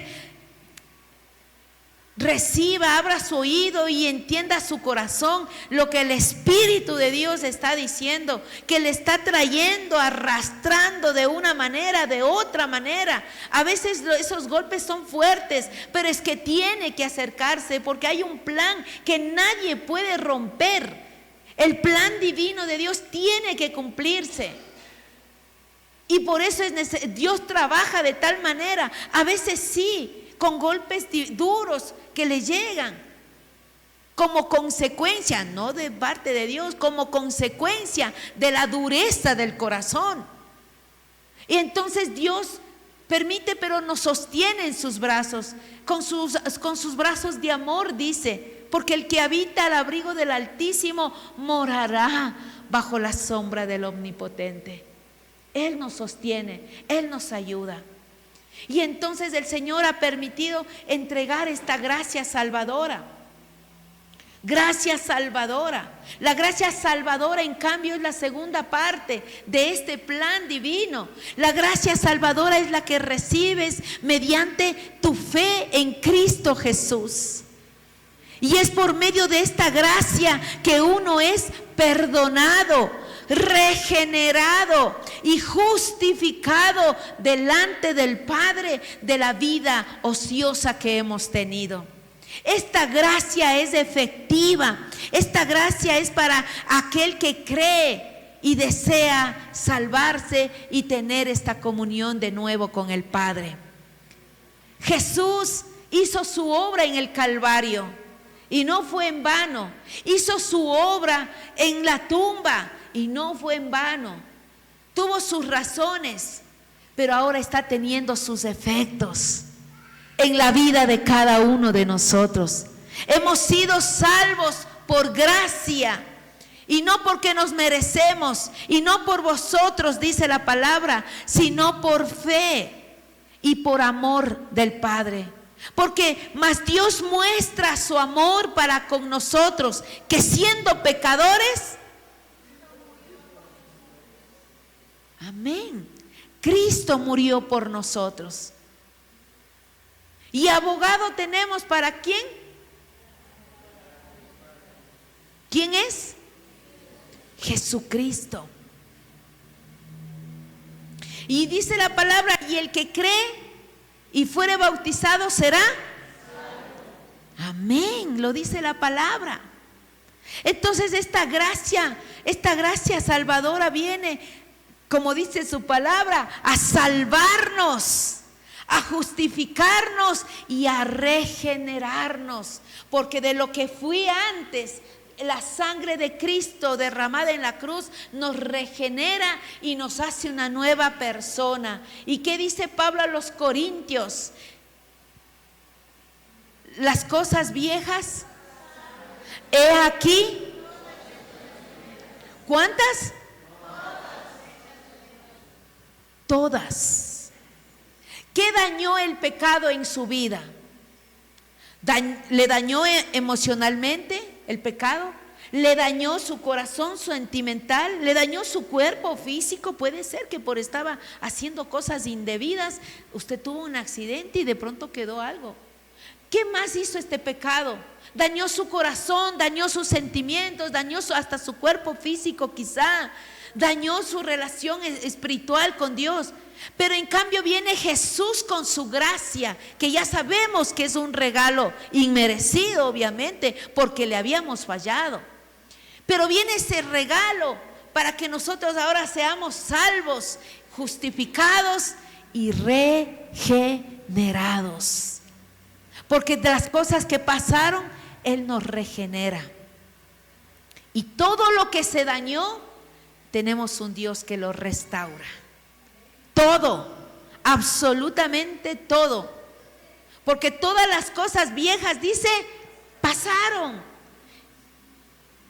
reciba, abra su oído y entienda su corazón lo que el Espíritu de Dios está diciendo, que le está trayendo, arrastrando de una manera, de otra manera. A veces esos golpes son fuertes, pero es que tiene que acercarse, porque hay un plan que nadie puede romper. El plan divino de Dios tiene que cumplirse. Y por eso Dios trabaja de tal manera, a veces sí, con golpes duros que le llegan como consecuencia, no de parte de Dios, como consecuencia de la dureza del corazón. Y entonces Dios permite, pero nos sostiene en sus brazos, con sus brazos de amor, dice, porque el que habita al abrigo del Altísimo morará bajo la sombra del Omnipotente. Él nos sostiene, Él nos ayuda. Y entonces el Señor ha permitido entregar esta gracia salvadora. Gracia salvadora. La gracia salvadora, en cambio, es la segunda parte de este plan divino. La gracia salvadora es la que recibes mediante tu fe en Cristo Jesús. Y es por medio de esta gracia que uno es perdonado, regenerado y justificado delante del Padre de la vida ociosa que hemos tenido. Esta gracia es efectiva. Esta gracia es para aquel que cree y desea salvarse y tener esta comunión de nuevo con el Padre. Jesús hizo su obra en el Calvario y no fue en vano. Hizo su obra en la tumba y no fue en vano. Tuvo sus razones, pero ahora está teniendo sus efectos en la vida de cada uno de nosotros. Hemos sido salvos por gracia Y no porque nos merecemos, y no por vosotros, dice la palabra, sino por fe y por amor del Padre. Porque más Dios muestra su amor para con nosotros, que siendo pecadores, amén, Cristo murió por nosotros. Y abogado tenemos ¿para quién? ¿Quién es? Jesucristo. Y dice la palabra, y el que cree y fuere bautizado será. Amén, lo dice la palabra. Entonces esta gracia salvadora viene, como dice su palabra, a salvarnos, a justificarnos y a regenerarnos. Porque de lo que fui antes, la sangre de Cristo derramada en la cruz nos regenera y nos hace una nueva persona. ¿Y qué dice Pablo a los Corintios? Las cosas viejas, he aquí. ¿Cuántas? Todas. ¿Qué dañó el pecado en su vida? ¿Le dañó emocionalmente el pecado? ¿Le dañó su corazón sentimental? ¿Le dañó su cuerpo físico? Puede ser que por estaba haciendo cosas indebidas, usted tuvo un accidente y de pronto quedó algo. ¿Qué más hizo este pecado? Dañó su corazón, dañó sus sentimientos, dañó hasta su cuerpo físico quizá, dañó su relación espiritual con Dios. Pero en cambio viene Jesús con su gracia, que ya sabemos que es un regalo inmerecido, obviamente, porque le habíamos fallado. Pero viene ese regalo para que nosotros ahora seamos salvos, justificados y regenerados. Porque de las cosas que pasaron, Él nos regenera. Y todo lo que se dañó, tenemos un Dios que lo restaura. Todo, absolutamente todo. Porque todas las cosas viejas, dice, pasaron.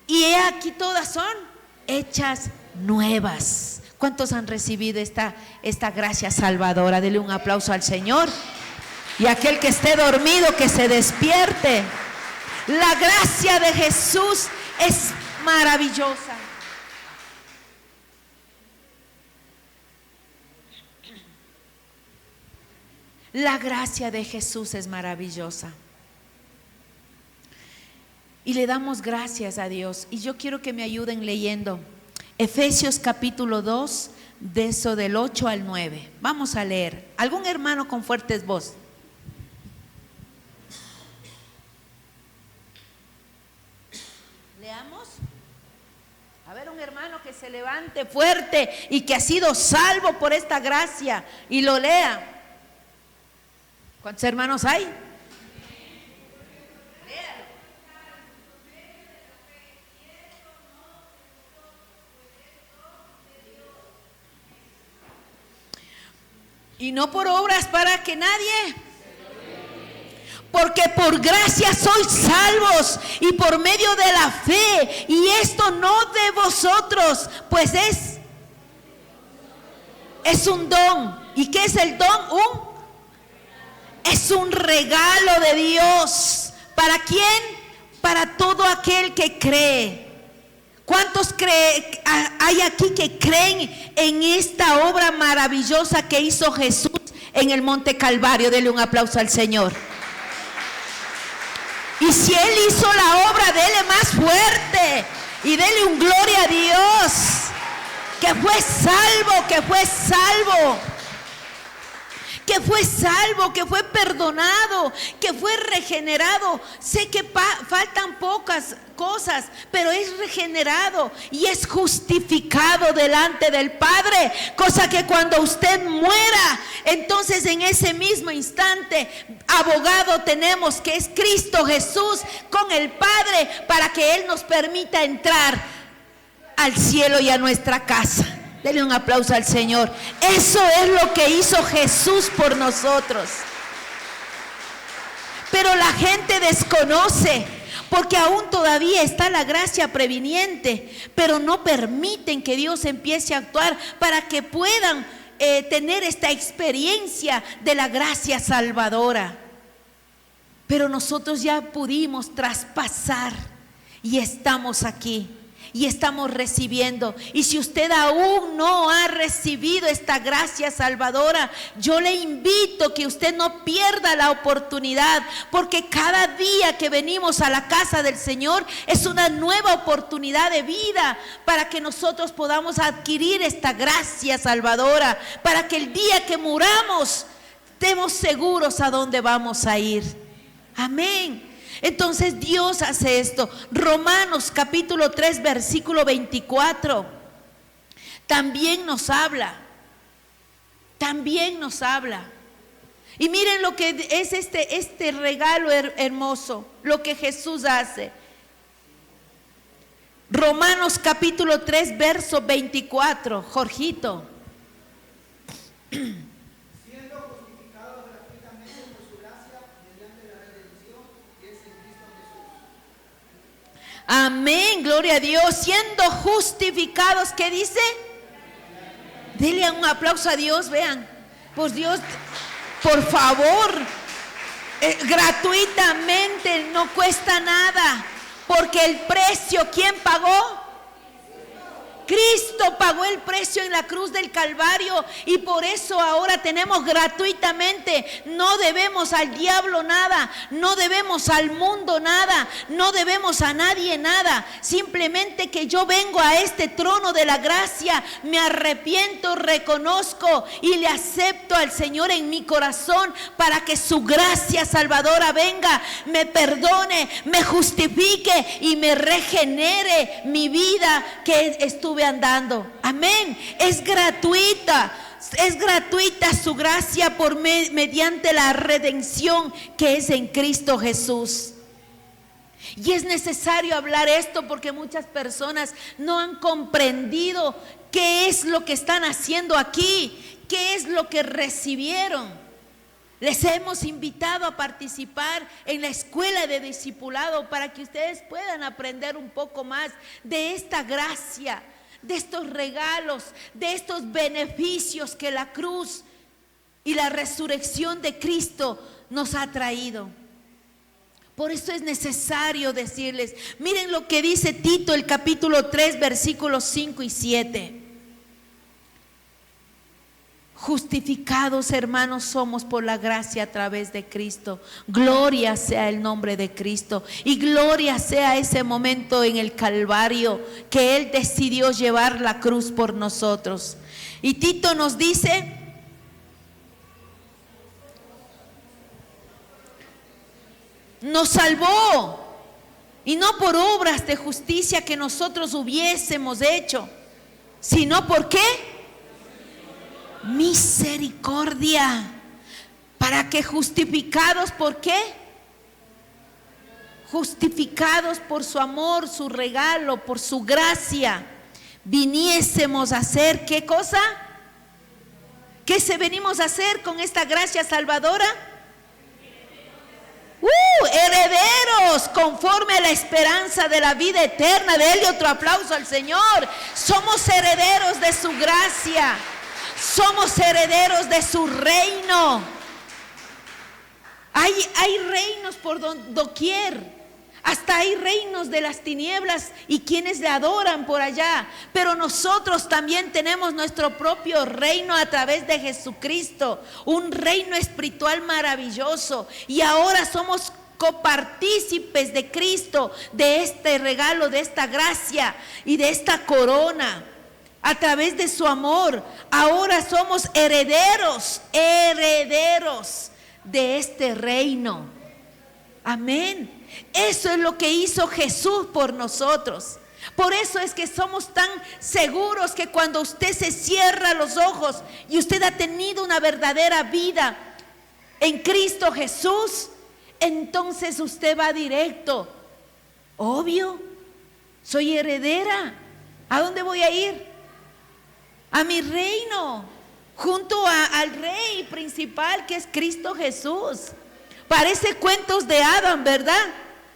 Y he aquí todas son hechas nuevas. ¿Cuántos han recibido esta gracia salvadora? Dele un aplauso al Señor. Y aquel que esté dormido, que se despierte. La gracia de Jesús es maravillosa. La gracia de Jesús es maravillosa. Y le damos gracias a Dios. Y yo quiero que me ayuden leyendo Efesios capítulo 2, de eso del 8 al 9. Vamos a leer. ¿Algún hermano con fuertes voz? Leamos. A ver, un hermano que se levante fuerte y que ha sido salvo por esta gracia y lo lea. ¿Cuántos hermanos hay? Y no por obras para que nadie, porque por gracia sois salvos y por medio de la fe, y esto no de vosotros, pues es un don. ¿Y qué es el don? Es un regalo de Dios. ¿Para quién? Para todo aquel que cree. ¿Cuántos hay aquí que creen en esta obra maravillosa que hizo Jesús en el Monte Calvario? Dele un aplauso al Señor. Y si Él hizo la obra, dele más fuerte y dele un gloria a Dios, que fue salvo, que fue salvo, que fue salvo, que fue perdonado, que fue regenerado. Sé que faltan pocas cosas, pero es regenerado y es justificado delante del Padre, cosa que cuando usted muera, entonces en ese mismo instante, abogado tenemos, que es Cristo Jesús con el Padre, para que Él nos permita entrar al cielo y a nuestra casa. Dele un aplauso al Señor. Eso es lo que hizo Jesús por nosotros. Pero la gente desconoce, porque aún todavía está la gracia previniente, pero no permiten que Dios empiece a actuar para que puedan tener esta experiencia de la gracia salvadora. Pero nosotros ya pudimos traspasar y estamos aquí y estamos recibiendo. Y si usted aún no ha recibido esta gracia salvadora, yo le invito que usted no pierda la oportunidad, porque cada día que venimos a la casa del Señor es una nueva oportunidad de vida para que nosotros podamos adquirir esta gracia salvadora, para que el día que muramos estemos seguros a dónde vamos a ir. Amén. Entonces Dios hace esto. Romanos capítulo 3 versículo 24 también nos habla. Y miren lo que es este regalo hermoso, lo que Jesús hace. Romanos capítulo 3 verso 24, Jorgito. Amén, gloria a Dios, siendo justificados, ¿qué dice? Denle un aplauso a Dios, vean, pues Dios, por favor, gratuitamente, no cuesta nada, porque el precio, ¿quién pagó? Cristo pagó el precio en la cruz del Calvario, y por eso ahora tenemos gratuitamente. No debemos al diablo nada, no debemos al mundo nada, no debemos a nadie nada. Simplemente que yo vengo a este trono de la gracia, me arrepiento, reconozco y le acepto al Señor en mi corazón para que su gracia salvadora venga, me perdone, me justifique y me regenere mi vida que estuve andando. Amén. Es gratuita su gracia mediante la redención que es en Cristo Jesús. Y es necesario hablar esto porque muchas personas no han comprendido qué es lo que están haciendo aquí, qué es lo que recibieron. Les hemos invitado a participar en la escuela de discipulado para que ustedes puedan aprender un poco más de esta gracia, de estos regalos, de estos beneficios que la cruz y la resurrección de Cristo nos ha traído. Por eso es necesario decirles, miren lo que dice Tito, el capítulo 3, versículos 5 y 7. Justificados, hermanos, somos por la gracia a través de Cristo. Gloria sea el nombre de Cristo y gloria sea ese momento en el Calvario que Él decidió llevar la cruz por nosotros. Y Tito nos dice: nos salvó, y no por obras de justicia que nosotros hubiésemos hecho, sino ¿por qué? Misericordia, para que justificados, ¿por qué? Justificados por su amor, su regalo, por su gracia, viniésemos a hacer, ¿qué cosa? ¿Qué se venimos a hacer con esta gracia salvadora? Herederos conforme a la esperanza de la vida eterna. Denle otro aplauso al Señor. Somos herederos de su gracia. Somos herederos de su reino. Hay reinos por doquier. Hasta hay reinos de las tinieblas y quienes le adoran por allá. Pero nosotros también tenemos nuestro propio reino a través de Jesucristo. Un reino espiritual maravilloso. Y ahora somos copartícipes de Cristo, de este regalo, de esta gracia y de esta corona. A través de su amor, ahora somos herederos de este reino. Amén. Eso es lo que hizo Jesús por nosotros. Por eso es que somos tan seguros que cuando usted se cierra los ojos y usted ha tenido una verdadera vida en Cristo Jesús, entonces usted va directo. Obvio, soy heredera. ¿A dónde voy a ir? A mi reino, junto al rey principal que es Cristo Jesús. Parece cuentos de Adán, ¿verdad?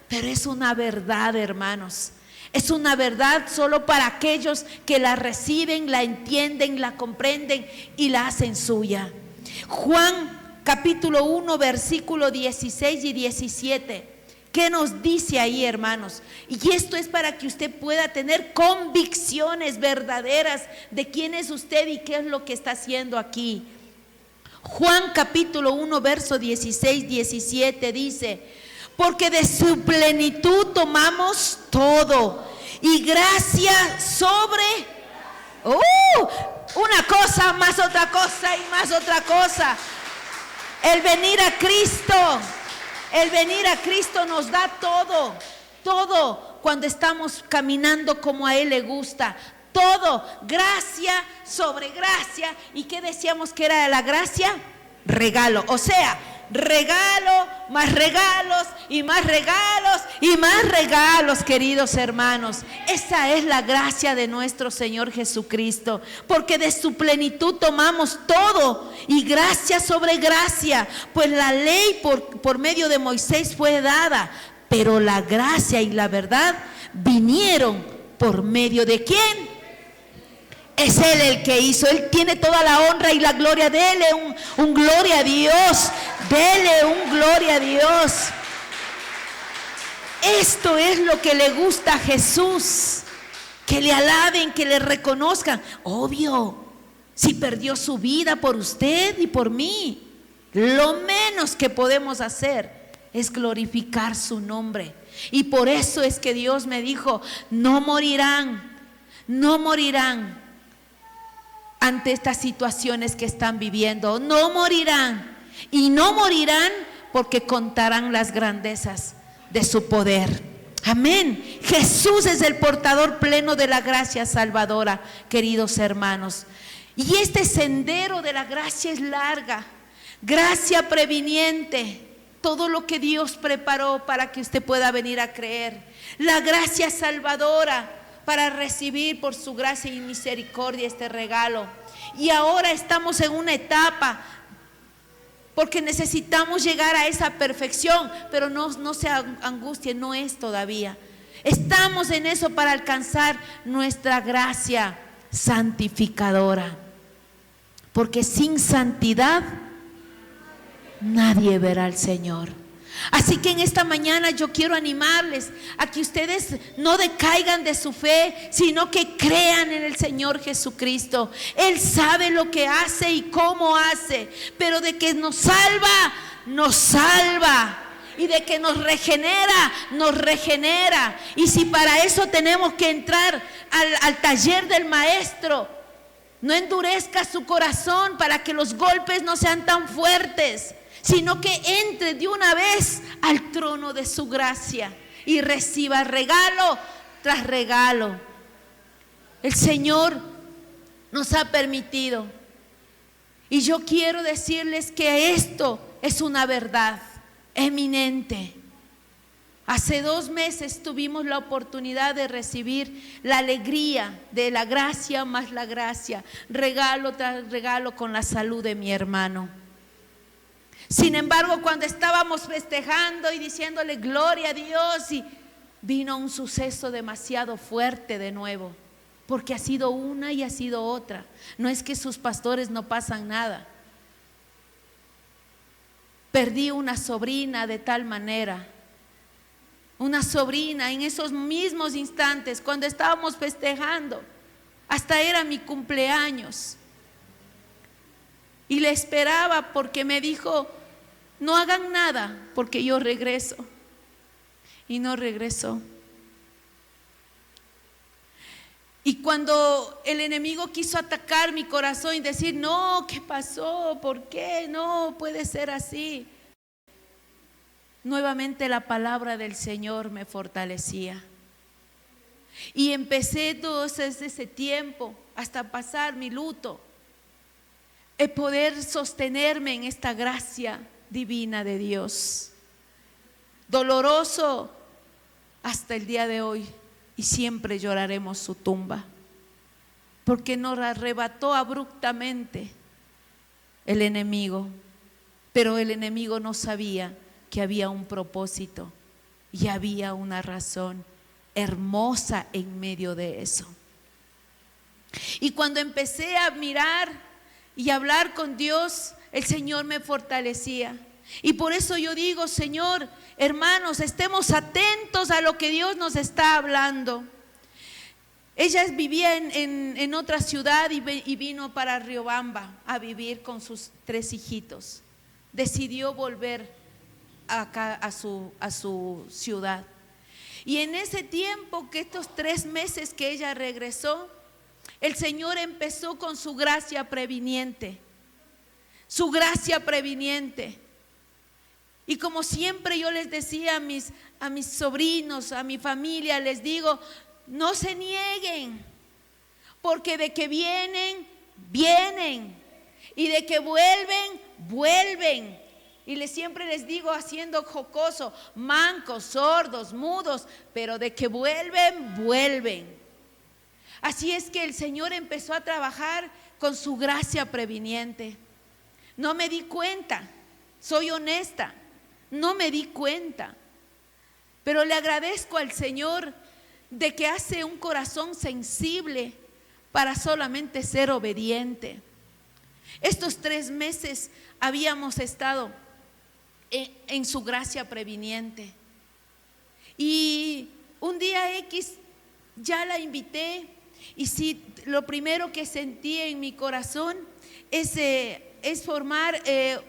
pero es una verdad, hermanos. Es una verdad solo para aquellos que la reciben, la entienden, la comprenden y la hacen suya. Juan capítulo 1, versículo 16 y 17. ¿Qué nos dice ahí, hermanos? Y esto es para que usted pueda tener convicciones verdaderas de quién es usted y qué es lo que está haciendo aquí. Juan capítulo 1, verso 16, 17 dice: porque de su plenitud tomamos todo, y gracia sobre una cosa más otra cosa y más otra cosa. El venir a Cristo nos da todo cuando estamos caminando como a Él le gusta. Todo, gracia sobre gracia. ¿Y qué decíamos que era la gracia? Regalo, o sea, regalo, más regalos y más regalos y más regalos, queridos hermanos. Esa es la gracia de nuestro Señor Jesucristo, porque de su plenitud tomamos todo, y gracia sobre gracia. Pues la ley por medio de Moisés fue dada, pero la gracia y la verdad vinieron por medio de ¿quién? Es Él el que hizo. Él tiene toda la honra y la gloria. Dele un gloria a Dios. Dele un gloria a Dios. Esto es lo que le gusta a Jesús. Que le alaben, que le reconozcan. Obvio, si perdió su vida por usted y por mí, lo menos que podemos hacer es glorificar su nombre. Y por eso es que Dios me dijo: no morirán ante estas situaciones que están viviendo. No morirán, y no morirán porque contarán las grandezas de su poder. Amén. Jesús es el portador pleno de la gracia salvadora, queridos hermanos. Y este sendero de la gracia es larga. Gracia previniente, todo lo que Dios preparó para que usted pueda venir a creer. La gracia salvadora, para recibir por su gracia y misericordia este regalo. Y ahora estamos en una etapa, porque necesitamos llegar a esa perfección, pero no se angustien, no es todavía. Estamos en eso para alcanzar nuestra gracia santificadora, porque sin santidad nadie verá al Señor. Así que en esta mañana yo quiero animarles a que ustedes no decaigan de su fe, sino que crean en el Señor Jesucristo. Él sabe lo que hace y cómo hace, pero de que nos salva, nos salva. Y de que nos regenera, nos regenera. Y si para eso tenemos que entrar al taller del Maestro, no endurezca su corazón para que los golpes no sean tan fuertes, sino que entre de una vez al trono de su gracia y reciba regalo tras regalo. El Señor nos ha permitido, y yo quiero decirles que esto es una verdad eminente. Hace 2 meses tuvimos la oportunidad de recibir la alegría de la gracia más la gracia, regalo tras regalo, con la salud de mi hermano. Sin embargo, cuando estábamos festejando y diciéndole gloria a Dios, y vino un suceso demasiado fuerte de nuevo, porque ha sido una y ha sido otra. No es que sus pastores no pasan nada. Perdí una sobrina de tal manera, una sobrina en esos mismos instantes, cuando estábamos festejando, hasta era mi cumpleaños. Y le esperaba, porque me dijo: no hagan nada porque yo regreso. Y no regresó. Y cuando el enemigo quiso atacar mi corazón y decir: no, ¿qué pasó? ¿Por qué? No puede ser así. Nuevamente la palabra del Señor me fortalecía. Y empecé entonces ese tiempo, hasta pasar mi luto, poder sostenerme en esta gracia divina de Dios. Doloroso hasta el día de hoy, y siempre lloraremos su tumba, porque nos arrebató abruptamente el enemigo. Pero el enemigo no sabía que había un propósito, Y había una razón hermosa en medio de eso. Y cuando empecé a mirar y hablar con Dios, el Señor me fortalecía. Y por eso yo digo, Señor, hermanos, estemos atentos a lo que Dios nos está hablando. Ella vivía en otra ciudad y vino para Riobamba a vivir con sus 3 hijitos. Decidió volver acá a su ciudad. Y en ese tiempo, que estos 3 meses que ella regresó, el Señor empezó con su gracia previniente. Su gracia previniente. Y como siempre yo les decía a mis sobrinos, a mi familia, les digo, no se nieguen, porque de que vienen, vienen, y de que vuelven, vuelven. Y siempre les digo, haciendo jocoso, mancos, sordos, mudos, pero de que vuelven, vuelven. Así es que el Señor empezó a trabajar con su gracia previniente. No me di cuenta, soy honesta, no me di cuenta, pero le agradezco al Señor de que hace un corazón sensible para solamente ser obediente. Estos 3 meses habíamos estado en su gracia previniente, y un día X ya la invité, y sí, lo primero que sentí en mi corazón es formar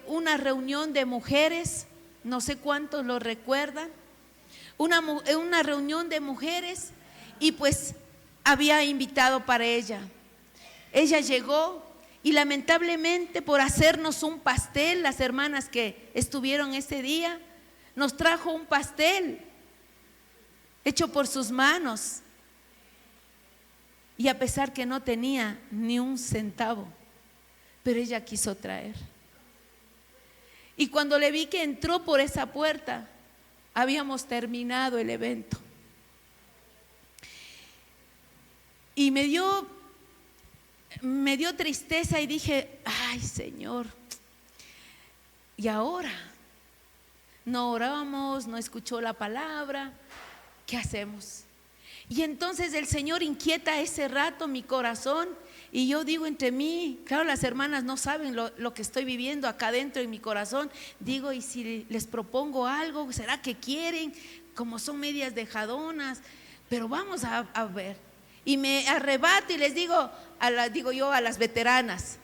una reunión de mujeres. No sé cuántos lo recuerdan. Una reunión de mujeres, y pues había invitado para ella. Ella llegó y lamentablemente, por hacernos un pastel, las hermanas que estuvieron ese día, nos trajo un pastel hecho por sus manos. Y a pesar que no tenía ni un centavo, pero ella quiso traer. Y cuando le vi que entró por esa puerta, habíamos terminado el evento. Y me dio tristeza, y dije, ay Señor, ¿y ahora? No oramos, no escuchó la palabra, ¿qué hacemos? Y entonces el Señor inquieta ese rato mi corazón, y yo digo entre mí, claro, las hermanas no saben lo que estoy viviendo acá dentro en mi corazón. Digo, ¿y si les propongo algo? ¿Será que quieren? Como son medias dejadonas, pero vamos a ver. Y me arrebato y les digo, digo yo a las veteranas,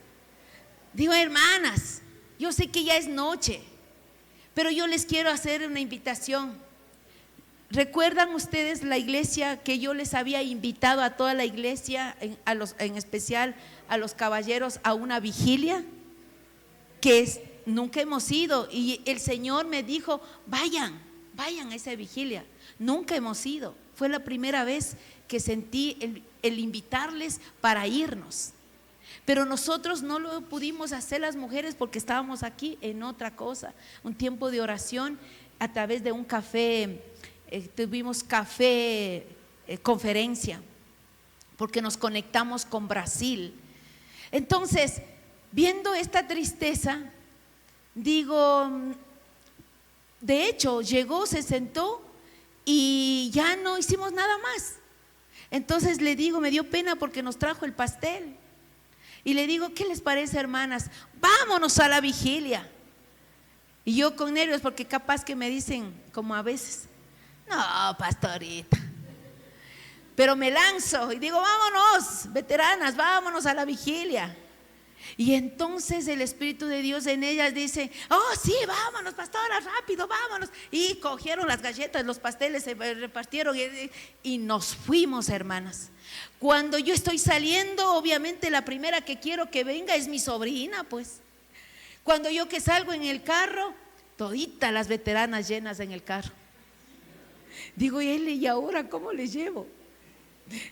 digo, hermanas, yo sé que ya es noche, pero yo les quiero hacer una invitación. ¿Recuerdan ustedes la iglesia que yo les había invitado a toda la iglesia, en especial a los caballeros, a una vigilia? Nunca hemos ido, y el Señor me dijo, vayan a esa vigilia. Nunca hemos ido, fue la primera vez que sentí el invitarles para irnos. Pero nosotros no lo pudimos hacer, las mujeres, porque estábamos aquí en otra cosa, un tiempo de oración a través de un café. Tuvimos café conferencia, porque nos conectamos con Brasil. Entonces, viendo esta tristeza, digo, de hecho llegó, se sentó y ya no hicimos nada más. Entonces le digo, me dio pena porque nos trajo el pastel, y le digo, ¿qué les parece, hermanas? Vámonos a la vigilia. Y yo con nervios, porque capaz que me dicen, como a veces, no, pastorita, pero me lanzo y digo, vámonos, veteranas, vámonos a la vigilia. Y entonces el Espíritu de Dios en ellas dice, oh sí, vámonos, pastora, rápido, vámonos. Y cogieron las galletas, los pasteles, se repartieron y nos fuimos, hermanas. Cuando yo estoy saliendo, obviamente la primera que quiero que venga es mi sobrina, pues. Cuando yo que salgo en el carro, toditas las veteranas llenas en el carro. Digo, ¿y ahora cómo le llevo?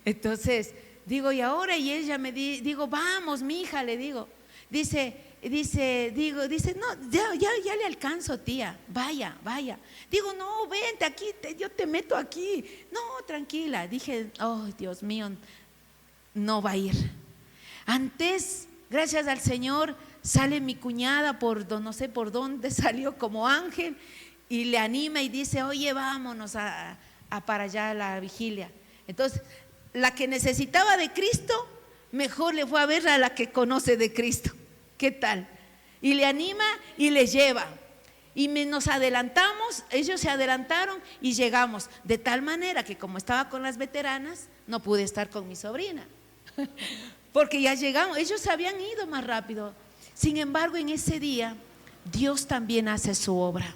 Entonces digo, ¿y ahora? Y ella me digo, vamos, mija, le digo. Dice, no, ya le alcanzo, tía, vaya. Digo, no, vente aquí, yo te meto aquí. No, tranquila. Dije, oh, Dios mío, no va a ir. Antes, gracias al Señor, sale mi cuñada no sé por dónde salió como ángel, y le anima y dice: oye, vámonos para allá a la vigilia. Entonces, la que necesitaba de Cristo, mejor le fue a ver a la que conoce de Cristo. ¿Qué tal? Y le anima y le lleva. Y nos adelantamos, ellos se adelantaron y llegamos. De tal manera que como estaba con las veteranas, no pude estar con mi sobrina. Porque ya llegamos, ellos habían ido más rápido. Sin embargo, en ese día, Dios también hace su obra.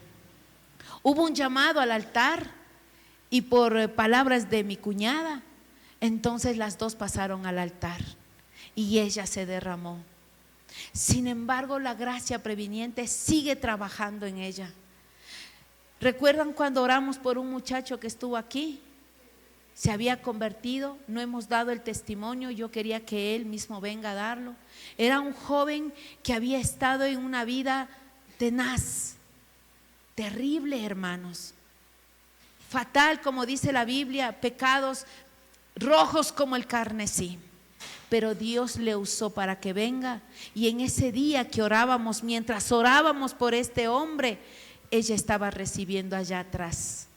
Hubo un llamado al altar y por palabras de mi cuñada, entonces las dos pasaron al altar y ella se derramó. Sin embargo, la gracia previniente sigue trabajando en ella. ¿Recuerdan cuando oramos por un muchacho que estuvo aquí? Se había convertido, no hemos dado el testimonio, yo quería que él mismo venga a darlo. Era un joven que había estado en una vida tenaz, terrible, hermanos, fatal, como dice la Biblia, pecados rojos como el carmesí. Pero Dios le usó para que venga, y en ese día que orábamos, mientras orábamos por este hombre, ella estaba recibiendo allá atrás.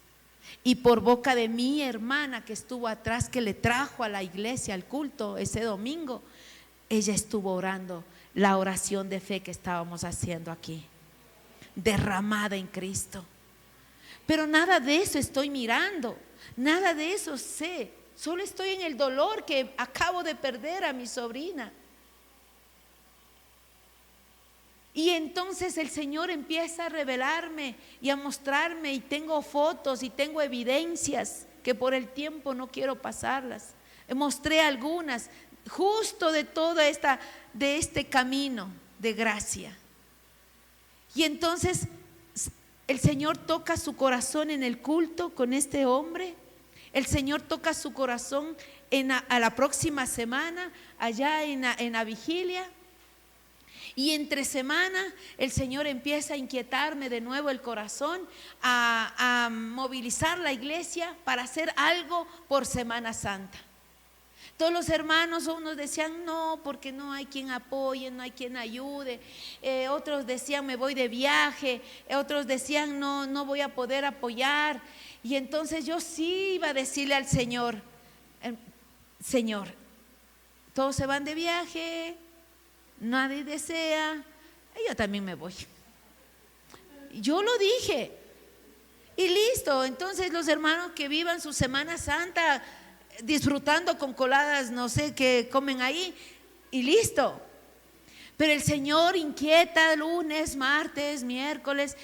Y por boca de mi hermana que estuvo atrás, que le trajo a la iglesia, al culto ese domingo, ella estuvo orando la oración de fe que estábamos haciendo aquí, derramada en Cristo. Pero nada de eso estoy mirando, nada de eso sé. Solo estoy en el dolor que acabo de perder a mi sobrina. Y entonces el Señor empieza a revelarme y a mostrarme, y tengo fotos y tengo evidencias que por el tiempo no quiero pasarlas. Mostré algunas justo de este camino de gracia. Y entonces el Señor toca su corazón en el culto con este hombre. El Señor toca su corazón a la próxima semana, allá en la vigilia. Y entre semana el Señor empieza a inquietarme de nuevo el corazón, a movilizar la iglesia para hacer algo por Semana Santa. Todos los hermanos, unos decían no, porque no hay quien apoye, no hay quien ayude. Otros decían me voy de viaje, otros decían no voy a poder apoyar. Y entonces yo sí iba a decirle al Señor: Señor, todos se van de viaje, nadie desea, y yo también me voy. Yo lo dije y listo. Entonces los hermanos que vivan su Semana Santa disfrutando con coladas, no sé qué comen ahí, y listo. Pero el Señor inquieta lunes, martes, miércoles,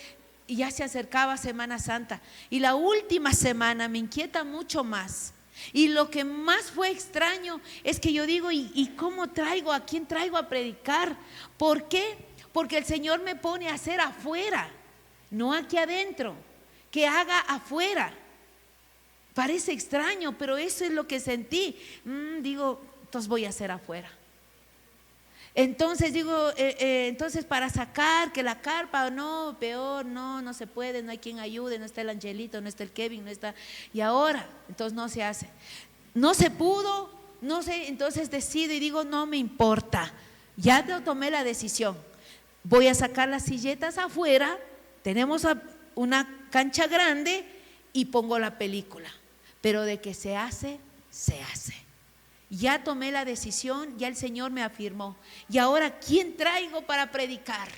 y ya se acercaba Semana Santa, y la última semana me inquieta mucho más. Y lo que más fue extraño es que yo digo: ¿y cómo traigo? ¿A quién traigo a predicar? ¿Por qué? Porque el Señor me pone a hacer afuera, no aquí adentro, que haga afuera. Parece extraño, pero eso es lo que sentí. Digo, entonces voy a hacer afuera. Entonces digo, entonces para sacar que la carpa, no, peor, no se puede, no hay quien ayude, no está el Angelito, no está el Kevin, no está, y ahora, entonces no se hace. No se pudo, no sé, entonces decido y digo, no me importa, ya tomé la decisión, voy a sacar las silletas afuera, tenemos una cancha grande y pongo la película, pero de que se hace, se hace. Ya tomé la decisión, ya el Señor me afirmó. Y ahora, ¿quién traigo para predicar?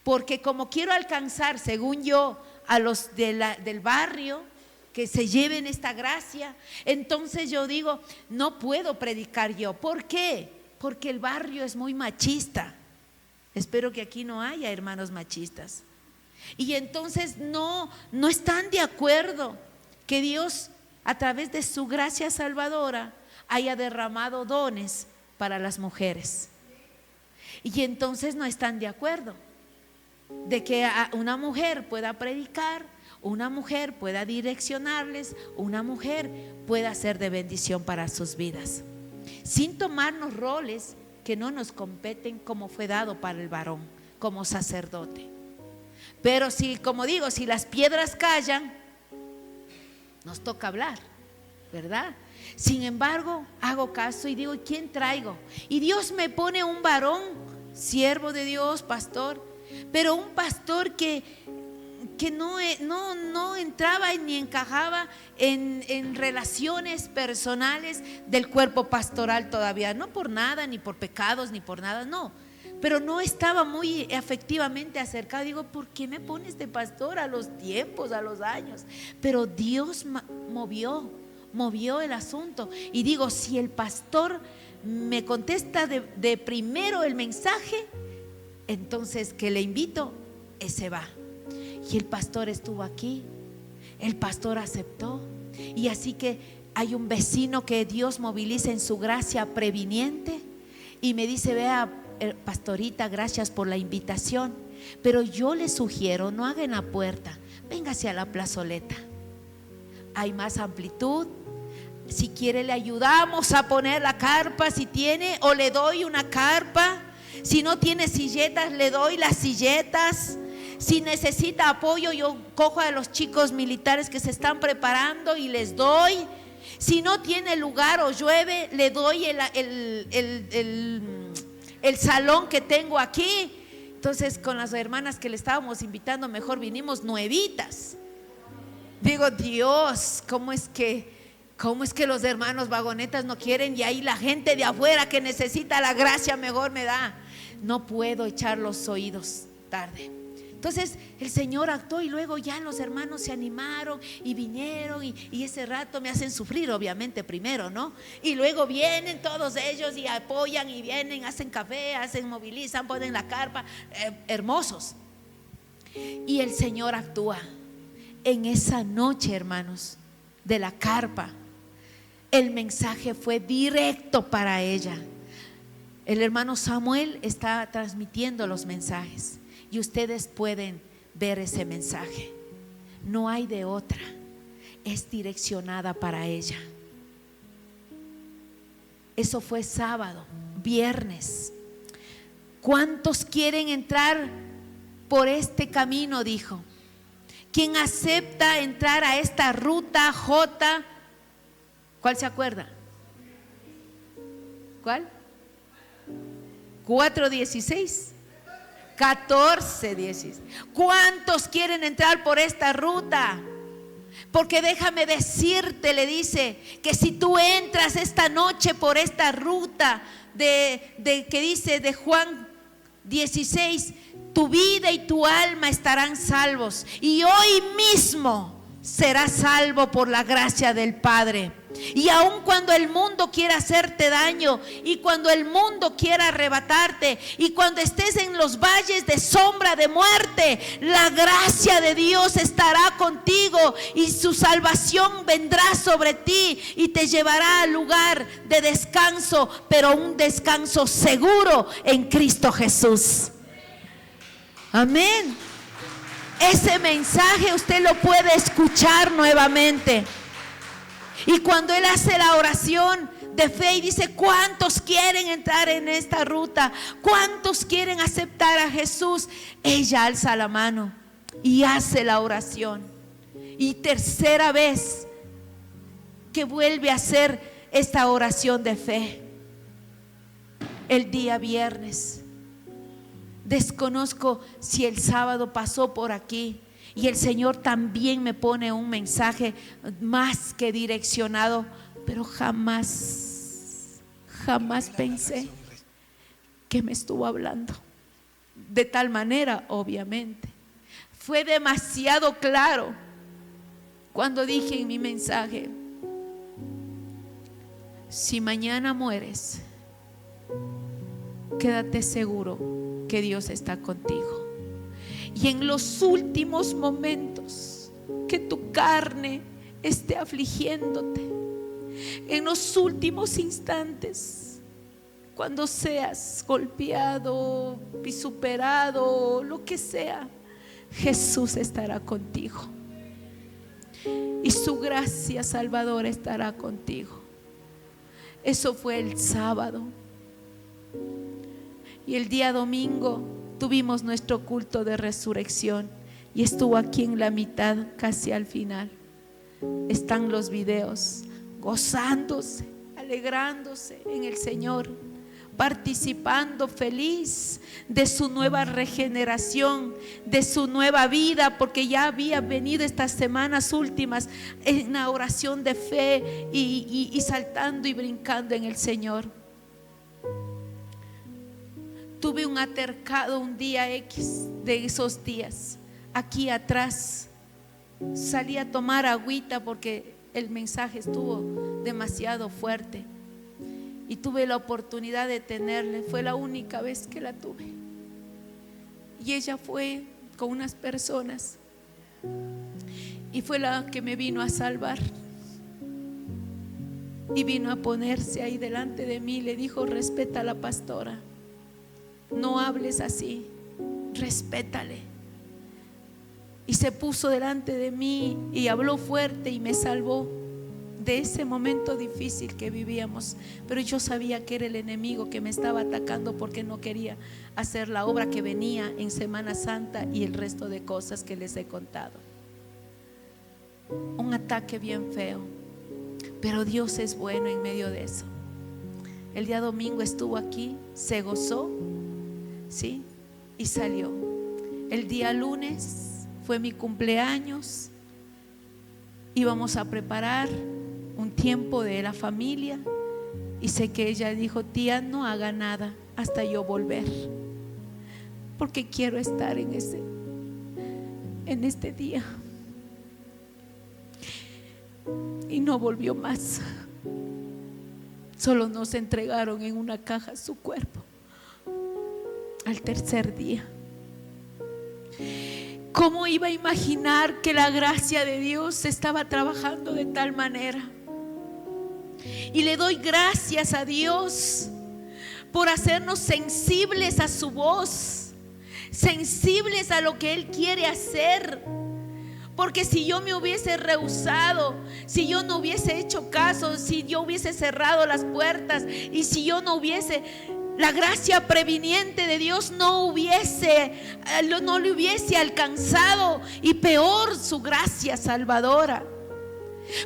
Porque como quiero alcanzar, según yo, a los del barrio, que se lleven esta gracia, entonces yo digo, no puedo predicar yo. ¿Por qué? Porque el barrio es muy machista. Espero que aquí no haya hermanos machistas. Y entonces no están de acuerdo que Dios, a través de su gracia salvadora, haya derramado dones para las mujeres. Y entonces no están de acuerdo de que una mujer pueda predicar, una mujer pueda direccionarles, una mujer pueda ser de bendición para sus vidas, sin tomarnos roles que no nos competen, como fue dado para el varón como sacerdote. Pero si, como digo, si las piedras callan, nos toca hablar, ¿verdad? Sin embargo, hago caso y digo, ¿quién traigo? Y Dios me pone un varón, siervo de Dios, pastor, pero un pastor que no entraba ni encajaba en relaciones personales del cuerpo pastoral todavía, no por nada, ni por pecados, ni por nada, no, pero no estaba muy afectivamente acercado. Digo, ¿por qué me pones de pastor a los tiempos, a los años? Pero Dios movió el asunto, y digo, si el pastor me contesta de primero el mensaje, entonces que le invito, ese va. Y el pastor estuvo aquí, el pastor aceptó, y así que hay un vecino que Dios moviliza en su gracia previniente y me dice, vea, pastorita, gracias por la invitación, pero yo le sugiero, no haga en la puerta, véngase a la plazoleta, hay más amplitud. Si quiere le ayudamos a poner la carpa, si tiene, o le doy una carpa. Si no tiene silletas, le doy las silletas. Si necesita apoyo, yo cojo a los chicos militares que se están preparando y les doy. Si no tiene lugar o llueve, le doy el salón que tengo aquí. Entonces, con las hermanas que le estábamos invitando, mejor vinimos nuevitas. Digo, Dios, ¿cómo es que los hermanos vagonetas no quieren? Y ahí la gente de afuera que necesita la gracia mejor me da. No puedo echar los oídos tarde. Entonces el Señor actuó, y luego ya los hermanos se animaron y vinieron, y ese rato me hacen sufrir, obviamente, primero, ¿no? Y luego vienen todos ellos y apoyan y vienen, hacen café, movilizan, ponen la carpa, hermosos. Y el Señor actúa. En esa noche, hermanos, de la carpa, el mensaje fue directo para ella. El hermano Samuel está transmitiendo los mensajes y ustedes pueden ver ese mensaje. No hay de otra, es direccionada para ella. Eso fue sábado. Viernes, ¿cuántos quieren entrar por este camino? Dijo. ¿Quién acepta entrar a esta ruta J? ¿Cuál se acuerda? ¿Cuál? 4:16, 14:16. ¿Cuántos quieren entrar por esta ruta? Porque déjame decirte, le dice, que si tú entras esta noche por esta ruta que dice de Juan 16, tu vida y tu alma estarán salvos, y hoy mismo serás salvo por la gracia del Padre. Y aun cuando el mundo quiera hacerte daño, y cuando el mundo quiera arrebatarte, y cuando estés en los valles de sombra de muerte, la gracia de Dios estará contigo, y su salvación vendrá sobre ti y te llevará al lugar de descanso, pero un descanso seguro en Cristo Jesús. Amén. Ese mensaje usted lo puede escuchar nuevamente. Y cuando él hace la oración de fe y dice, ¿cuántos quieren entrar en esta ruta? ¿Cuántos quieren aceptar a Jesús? Ella alza la mano y hace la oración. Y tercera vez que vuelve a hacer esta oración de fe. El día viernes. Desconozco si el sábado pasó por aquí. Y el Señor también me pone un mensaje más que direccionado, pero jamás pensé que me estuvo hablando de tal manera. Obviamente fue demasiado claro cuando dije en mi mensaje, si mañana mueres, quédate seguro que Dios está contigo. Y en los últimos momentos que tu carne esté afligiéndote, en los últimos instantes, cuando seas golpeado, vituperado, lo que sea, Jesús estará contigo. Y su gracia salvadora estará contigo. Eso fue el sábado. Y el día domingo tuvimos nuestro culto de resurrección y estuvo aquí en la mitad, casi al final. Están los videos, gozándose, alegrándose en el Señor, participando feliz de su nueva regeneración, de su nueva vida, porque ya había venido estas semanas últimas en una oración de fe y saltando y brincando en el Señor. Tuve un altercado un día X de esos días, aquí atrás. Salí a tomar agüita porque el mensaje estuvo demasiado fuerte y tuve la oportunidad de tenerle. Fue la única vez que la tuve, y ella fue con unas personas y fue la que me vino a salvar, y vino a ponerse ahí delante de mí. Le dijo: respeta a la pastora, no hables así, respétale. Y se puso delante de mí y habló fuerte y me salvó de ese momento difícil que vivíamos. Pero yo sabía que era el enemigo que me estaba atacando porque no quería hacer la obra que venía en Semana Santa y el resto de cosas que les he contado. Un ataque bien feo, pero Dios es bueno en medio de eso. El día domingo estuvo aquí, se gozó, ¿sí? Y salió. El día lunes fue mi cumpleaños. Íbamos a preparar un tiempo de la familia y sé que ella dijo: tía, no haga nada hasta yo volver, porque quiero estar en este día. Y no volvió más. Solo nos entregaron en una caja su cuerpo al tercer día. ¿Cómo iba a imaginar que la gracia de Dios estaba trabajando de tal manera? Y le doy gracias a Dios por hacernos sensibles a su voz, sensibles a lo que Él quiere hacer. Porque si yo me hubiese rehusado, si yo no hubiese hecho caso, si yo hubiese cerrado las puertas y si yo no hubiese, la gracia previniente de Dios no le hubiese alcanzado, y peor, su gracia salvadora.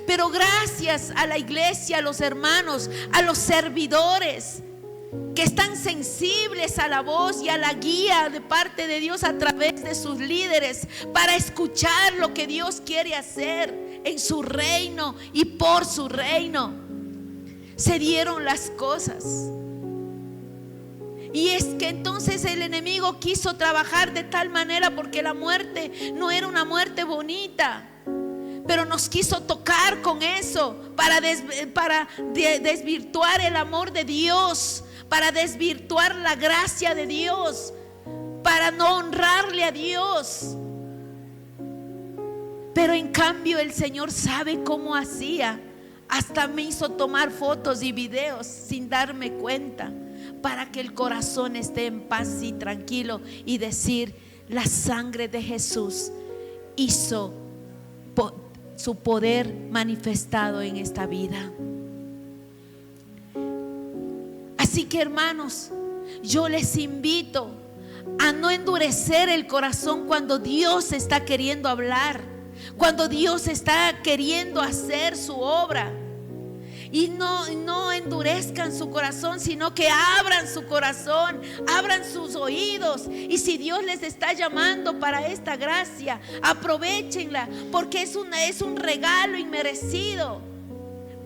Pero gracias a la iglesia, a los hermanos, a los servidores que están sensibles a la voz y a la guía de parte de Dios a través de sus líderes, para escuchar lo que Dios quiere hacer en su reino y por su reino, se dieron las cosas. Y es que entonces el enemigo quiso trabajar de tal manera, porque la muerte no era una muerte bonita, pero nos quiso tocar con eso para desvirtuar el amor de Dios, para desvirtuar la gracia de Dios, para no honrarle a Dios. Pero en cambio el Señor sabe cómo hacía. Hasta me hizo tomar fotos y videos sin darme cuenta, para que el corazón esté en paz y tranquilo y decir: la sangre de Jesús hizo su poder manifestado en esta vida. Así que, hermanos, yo les invito a no endurecer el corazón cuando Dios está queriendo hablar, cuando Dios está queriendo hacer su obra. Y no endurezcan su corazón, sino que abran su corazón, abran sus oídos. Y si Dios les está llamando para esta gracia, aprovechenla, porque es un regalo inmerecido.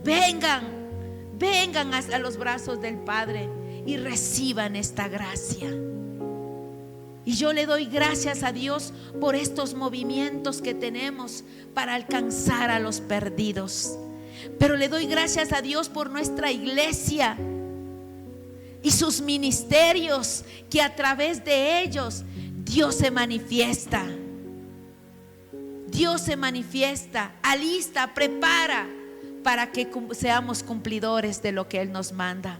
Vengan a los brazos del Padre y reciban esta gracia. Y yo le doy gracias a Dios por estos movimientos que tenemos para alcanzar a los perdidos. Pero le doy gracias a Dios por nuestra iglesia y sus ministerios, que a través de ellos Dios se manifiesta. Dios se manifiesta, alista, prepara para que seamos cumplidores de lo que Él nos manda.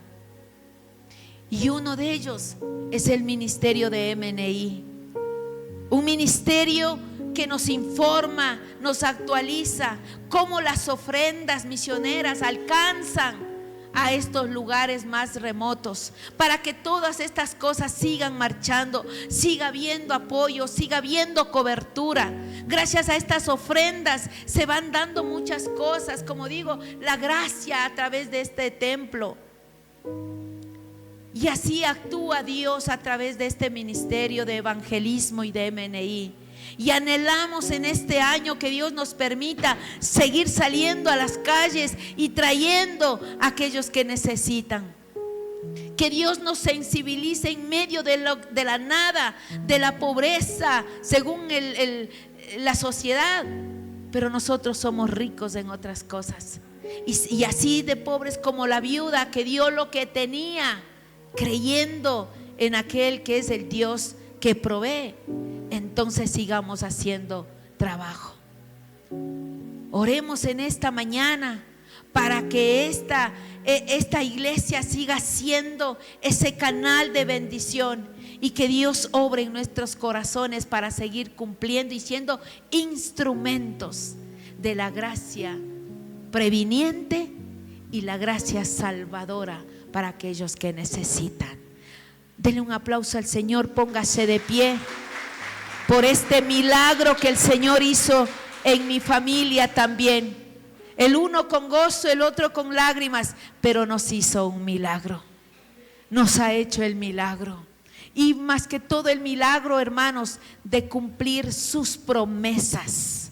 Y uno de ellos es el ministerio de MNI, un ministerio que nos informa, nos actualiza cómo las ofrendas misioneras alcanzan a estos lugares más remotos, para que todas estas cosas sigan marchando, siga habiendo apoyo, siga habiendo cobertura. Gracias a estas ofrendas se van dando muchas cosas, como digo, la gracia a través de este templo. Y así actúa Dios a través de este ministerio de evangelismo y de MNI. Y anhelamos en este año que Dios nos permita seguir saliendo a las calles y trayendo a aquellos que necesitan. Que Dios nos sensibilice en medio de la nada, de la pobreza, según la sociedad. Pero nosotros somos ricos en otras cosas. Y así de pobres como la viuda que dio lo que tenía, creyendo en aquel que es el Dios que provee. Entonces sigamos haciendo trabajo. Oremos en esta mañana para que esta iglesia siga siendo ese canal de bendición, y que Dios obre en nuestros corazones para seguir cumpliendo y siendo instrumentos de la gracia previniente y la gracia salvadora para aquellos que necesitan. Denle un aplauso al Señor, póngase de pie por este milagro que el Señor hizo en mi familia también. El uno con gozo, el otro con lágrimas, pero nos hizo un milagro. Nos ha hecho el milagro. Y más que todo el milagro, hermanos, de cumplir sus promesas.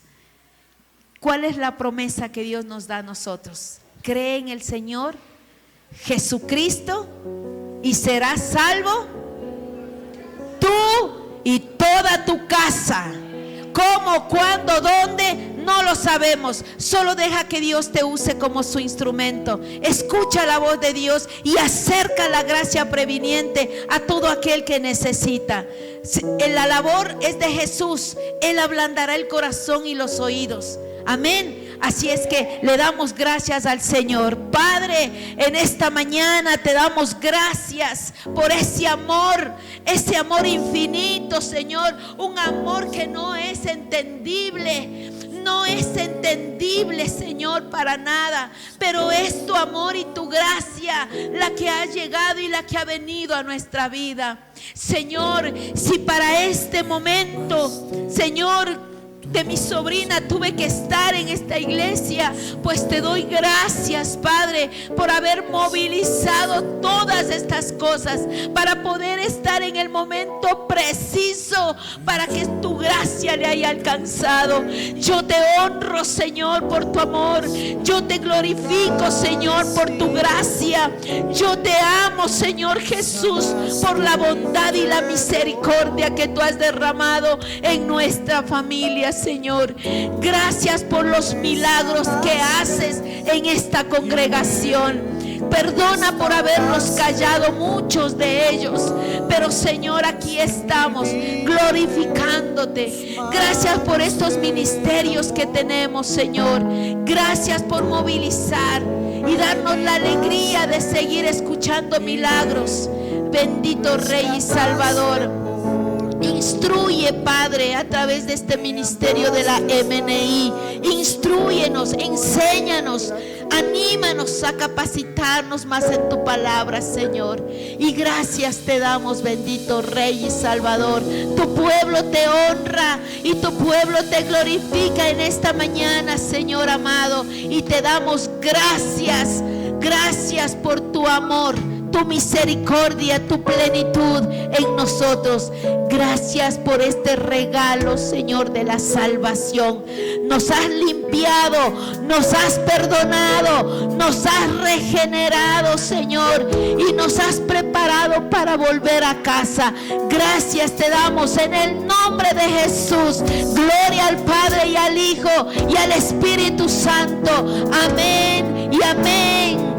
¿Cuál es la promesa que Dios nos da a nosotros? Cree en el Señor Jesucristo y serás salvo tú y toda tu casa. ¿Cómo, cuándo, dónde? No lo sabemos. Solo deja que Dios te use como su instrumento. Escucha la voz de Dios y acerca la gracia previniente a todo aquel que necesita. La labor es de Jesús. Él ablandará el corazón y los oídos. Amén. Así es que le damos gracias al Señor. Padre, en esta mañana te damos gracias por ese amor infinito, Señor. Un amor que no es entendible. No es entendible, Señor, para nada, pero es tu amor y tu gracia la que ha llegado y la que ha venido a nuestra vida. Señor, si para este momento, Señor, de mi sobrina tuve que estar en esta iglesia, pues te doy gracias, Padre, por haber movilizado todas estas cosas para poder estar en el momento preciso para que tu gracia le haya alcanzado. Yo te honro, Señor, por tu amor. Yo te glorifico, Señor, por tu gracia. Yo te amo, Señor Jesús, por la bondad y la misericordia que tú has derramado en nuestra familia, Señor. Gracias por los milagros que haces en esta congregación. Perdona por haberlos callado muchos de ellos, pero Señor, aquí estamos glorificándote. Gracias por estos ministerios que tenemos, Señor. Gracias por movilizar y darnos la alegría de seguir escuchando milagros. Bendito Rey y Salvador. Instruye, Padre, a través de este ministerio de la MNI. Instrúyenos, enséñanos, anímanos a capacitarnos más en tu palabra, Señor. Y gracias te damos, bendito Rey y Salvador. Tu pueblo te honra y tu pueblo te glorifica en esta mañana, Señor amado. Y te damos gracias, gracias por tu amor, tu misericordia, tu plenitud en nosotros. Gracias por este regalo, Señor, de la salvación. Nos has limpiado, nos has perdonado, nos has regenerado, Señor, y nos has preparado para volver a casa. Gracias te damos en el nombre de Jesús. Gloria al Padre y al Hijo y al Espíritu Santo. Amén y amén.